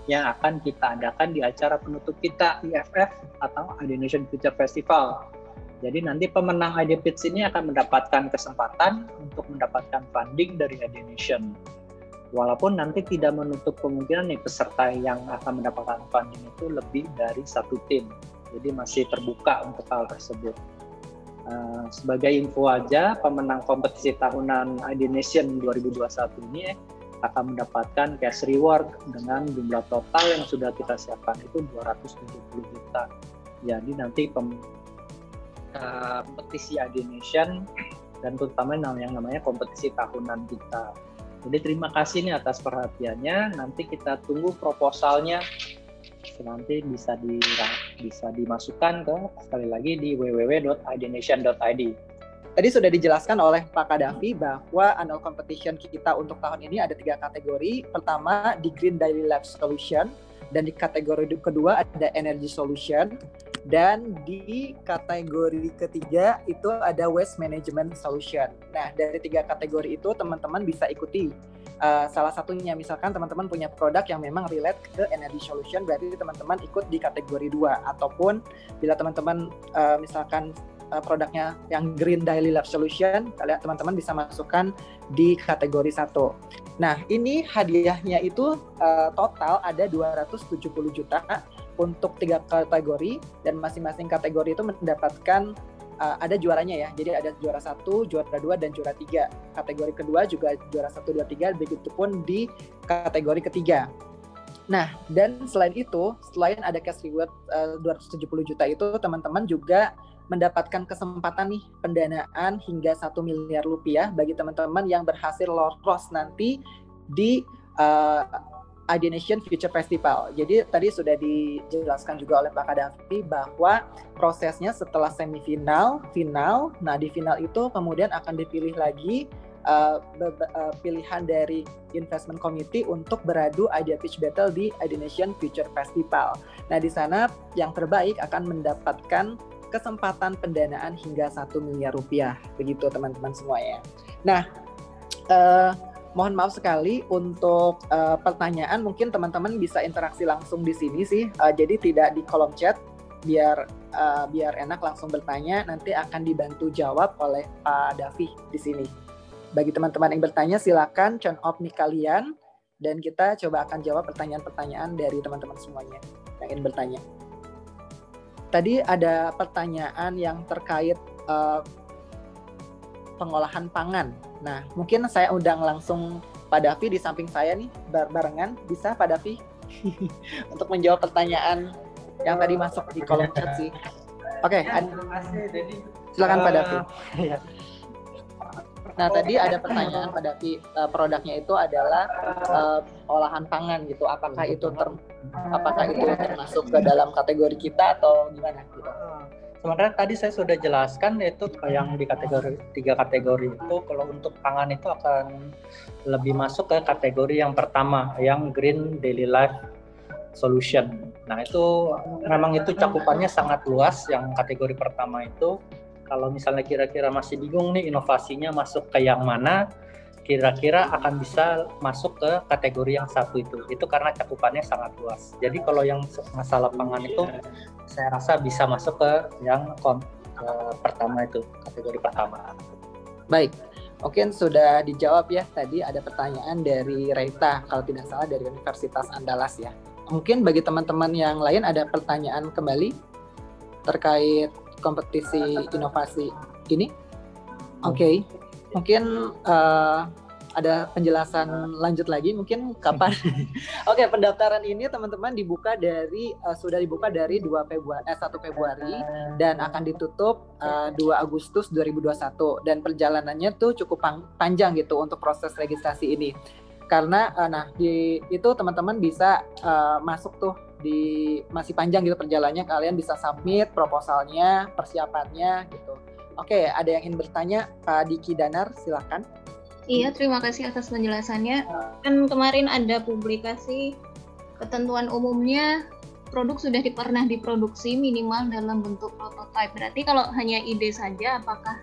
yang akan kita adakan di acara penutup kita IFF atau Idnation Future Festival. Jadi nanti pemenang IDPitch ini akan mendapatkan kesempatan untuk mendapatkan funding dari Idnation. Walaupun nanti tidak menutup kemungkinan nih peserta yang akan mendapatkan funding itu lebih dari 1 tim. Jadi masih terbuka untuk hal tersebut. Sebagai info aja, pemenang kompetisi tahunan Idnation 2021 ini akan mendapatkan cash reward dengan jumlah total yang sudah kita siapkan itu 270 juta. Jadi nanti kompetisi Idnation dan terutama yang namanya kompetisi tahunan kita. Jadi terima kasih nih atas perhatiannya. Nanti kita tunggu proposalnya. Nanti bisa dimasukkan ke sekali lagi di www.idnation.id. Tadi sudah dijelaskan oleh Pak Kadafi bahwa annual competition kita untuk tahun ini ada 3 kategori. Pertama di Green Daily Life Solution, dan di kategori kedua ada Energy Solution, dan di kategori ketiga itu ada Waste Management Solution. Nah, dari 3 kategori itu teman-teman bisa ikuti salah satunya. Misalkan teman-teman punya produk yang memang relate ke Energy Solution, berarti teman-teman ikut di kategori 2. Ataupun bila teman-teman misalkan produknya yang Green Daily Life Solution, kalian teman-teman bisa masukkan di kategori 1. Nah, ini hadiahnya itu total ada 270 juta untuk 3 kategori, dan masing-masing kategori itu mendapatkan ada juaranya ya. Jadi ada juara 1, juara 2, dan juara 3. Kategori kedua juga juara 1, 2, 3, begitupun di kategori ketiga. Nah, dan selain itu, selain ada cash reward 270 juta itu, teman-teman juga mendapatkan kesempatan nih pendanaan hingga 1 miliar rupiah bagi teman-teman yang berhasil lolos nanti di Idnation Future Festival. Jadi tadi sudah dijelaskan juga oleh Pak Kadafi bahwa prosesnya setelah semifinal, final, nah di final itu kemudian akan dipilih lagi pilihan dari investment committee untuk beradu idea pitch battle di Idnation Future Festival. Nah di sana yang terbaik akan mendapatkan kesempatan pendanaan hingga 1 miliar rupiah. Begitu teman-teman semuanya. Nah, mohon maaf sekali untuk pertanyaan, mungkin teman-teman bisa interaksi langsung di sini sih. Jadi tidak di kolom chat, biar enak langsung bertanya, nanti akan dibantu jawab oleh Pak Davi di sini. Bagi teman-teman yang bertanya, silakan turn off mic kalian dan kita coba akan jawab pertanyaan-pertanyaan dari teman-teman semuanya yang ingin bertanya. Tadi ada pertanyaan yang terkait pengolahan pangan. Nah, mungkin saya undang langsung Pak Davi di samping saya nih, barengan. Bisa Pak Davi? Untuk menjawab pertanyaan yang tadi masuk di kolom chat sih. Oke, silakan Pak Davi. Nah, tadi ada pertanyaan Pak Davi, produknya itu adalah olahan pangan gitu. Apakah itu termasuk ke dalam kategori kita atau gimana gitu? Sebenarnya tadi saya sudah jelaskan, yaitu yang di kategori 3 kategori itu, kalau untuk pangan itu akan lebih masuk ke kategori yang pertama, yang Green Daily Life Solution. Nah, itu memang itu cakupannya sangat luas. Yang kategori pertama itu, kalau misalnya kira-kira masih bingung nih inovasinya masuk ke yang mana, kira-kira akan bisa masuk ke kategori yang satu itu karena cakupannya sangat luas. Jadi kalau yang masalah pangan itu saya rasa bisa masuk ke yang pertama itu, kategori pertama. Baik, mungkin sudah dijawab ya. Tadi ada pertanyaan dari Reita, kalau tidak salah dari Universitas Andalas ya. Mungkin bagi teman-teman yang lain ada pertanyaan kembali terkait kompetisi inovasi ini. Oke. Mungkin ada penjelasan lanjut lagi mungkin kapan? Oke, pendaftaran ini teman-teman sudah dibuka dari 1 Februari dan akan ditutup 2 Agustus 2021, dan perjalanannya tuh cukup panjang gitu untuk proses registrasi ini. Karena itu teman-teman bisa masuk tuh masih panjang gitu perjalanannya, kalian bisa submit proposalnya, persiapannya gitu. Oke, ada yang ingin bertanya? Pak Diki Danar, silakan. Iya, terima kasih atas penjelasannya. Kan kemarin ada publikasi ketentuan umumnya produk sudah pernah diproduksi minimal dalam bentuk prototipe. Berarti kalau hanya ide saja, apakah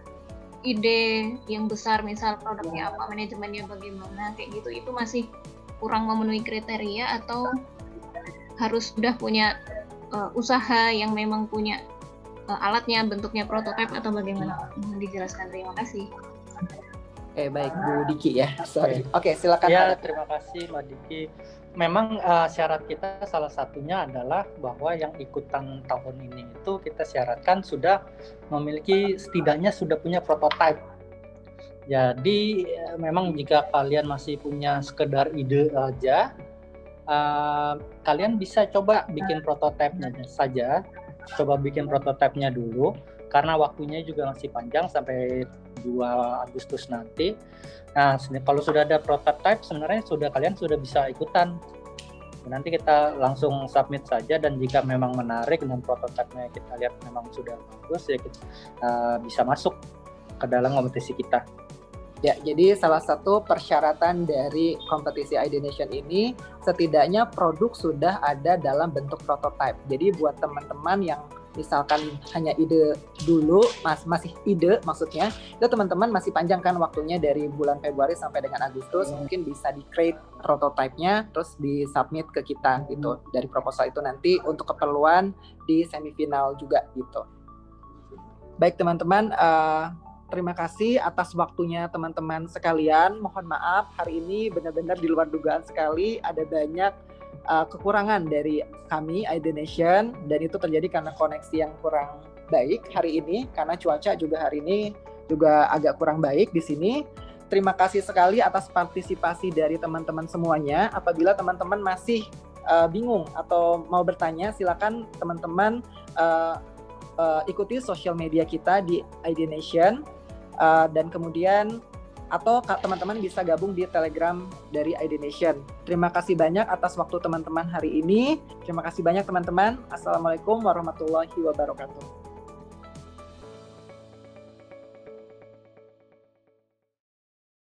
ide yang besar, misal produknya apa, manajemennya bagaimana, kayak gitu, itu masih kurang memenuhi kriteria, atau harus sudah punya usaha yang memang punya alatnya, bentuknya prototipe, atau bagaimana? Dijelaskan, terima kasih. Oke, baik Bu Diki ya. Sorry. Oke, silakan. Ya, terima kasih Mbak Diki. Memang syarat kita salah satunya adalah bahwa yang ikutan tahun ini itu kita syaratkan sudah memiliki, setidaknya sudah punya prototipe. Jadi memang jika kalian masih punya sekedar ide aja, kalian bisa coba bikin prototipenya saja. Coba bikin prototipenya dulu, karena waktunya juga masih panjang sampai 2 Agustus nanti. Nah, kalau sudah ada prototipe, sebenarnya kalian sudah bisa ikutan. Nanti kita langsung submit saja, dan jika memang menarik dan prototipenya kita lihat memang sudah bagus, ya kita bisa masuk ke dalam kompetisi kita. Ya, jadi salah satu persyaratan dari kompetisi ID Nation ini, setidaknya produk sudah ada dalam bentuk prototipe. Jadi buat teman-teman yang misalkan hanya ide dulu, masih ide maksudnya, itu teman-teman masih panjang kan waktunya dari bulan Februari sampai dengan Agustus, mungkin bisa di-create prototipenya, terus di-submit ke kita gitu. Dari proposal itu nanti untuk keperluan di semifinal juga gitu. Baik teman-teman, terima kasih atas waktunya teman-teman sekalian. Mohon maaf, hari ini benar-benar di luar dugaan sekali. Ada banyak kekurangan dari kami, ID Nation, dan itu terjadi karena koneksi yang kurang baik hari ini, karena cuaca juga hari ini juga agak kurang baik di sini. Terima kasih sekali atas partisipasi dari teman-teman semuanya. Apabila teman-teman masih bingung atau mau bertanya, silakan teman-teman ikuti sosial media kita di ID Nation. Dan kemudian atau teman-teman bisa gabung di Telegram dari ID Nation. Terima kasih banyak atas waktu teman-teman hari ini. Terima kasih banyak teman-teman. Assalamualaikum warahmatullahi wabarakatuh.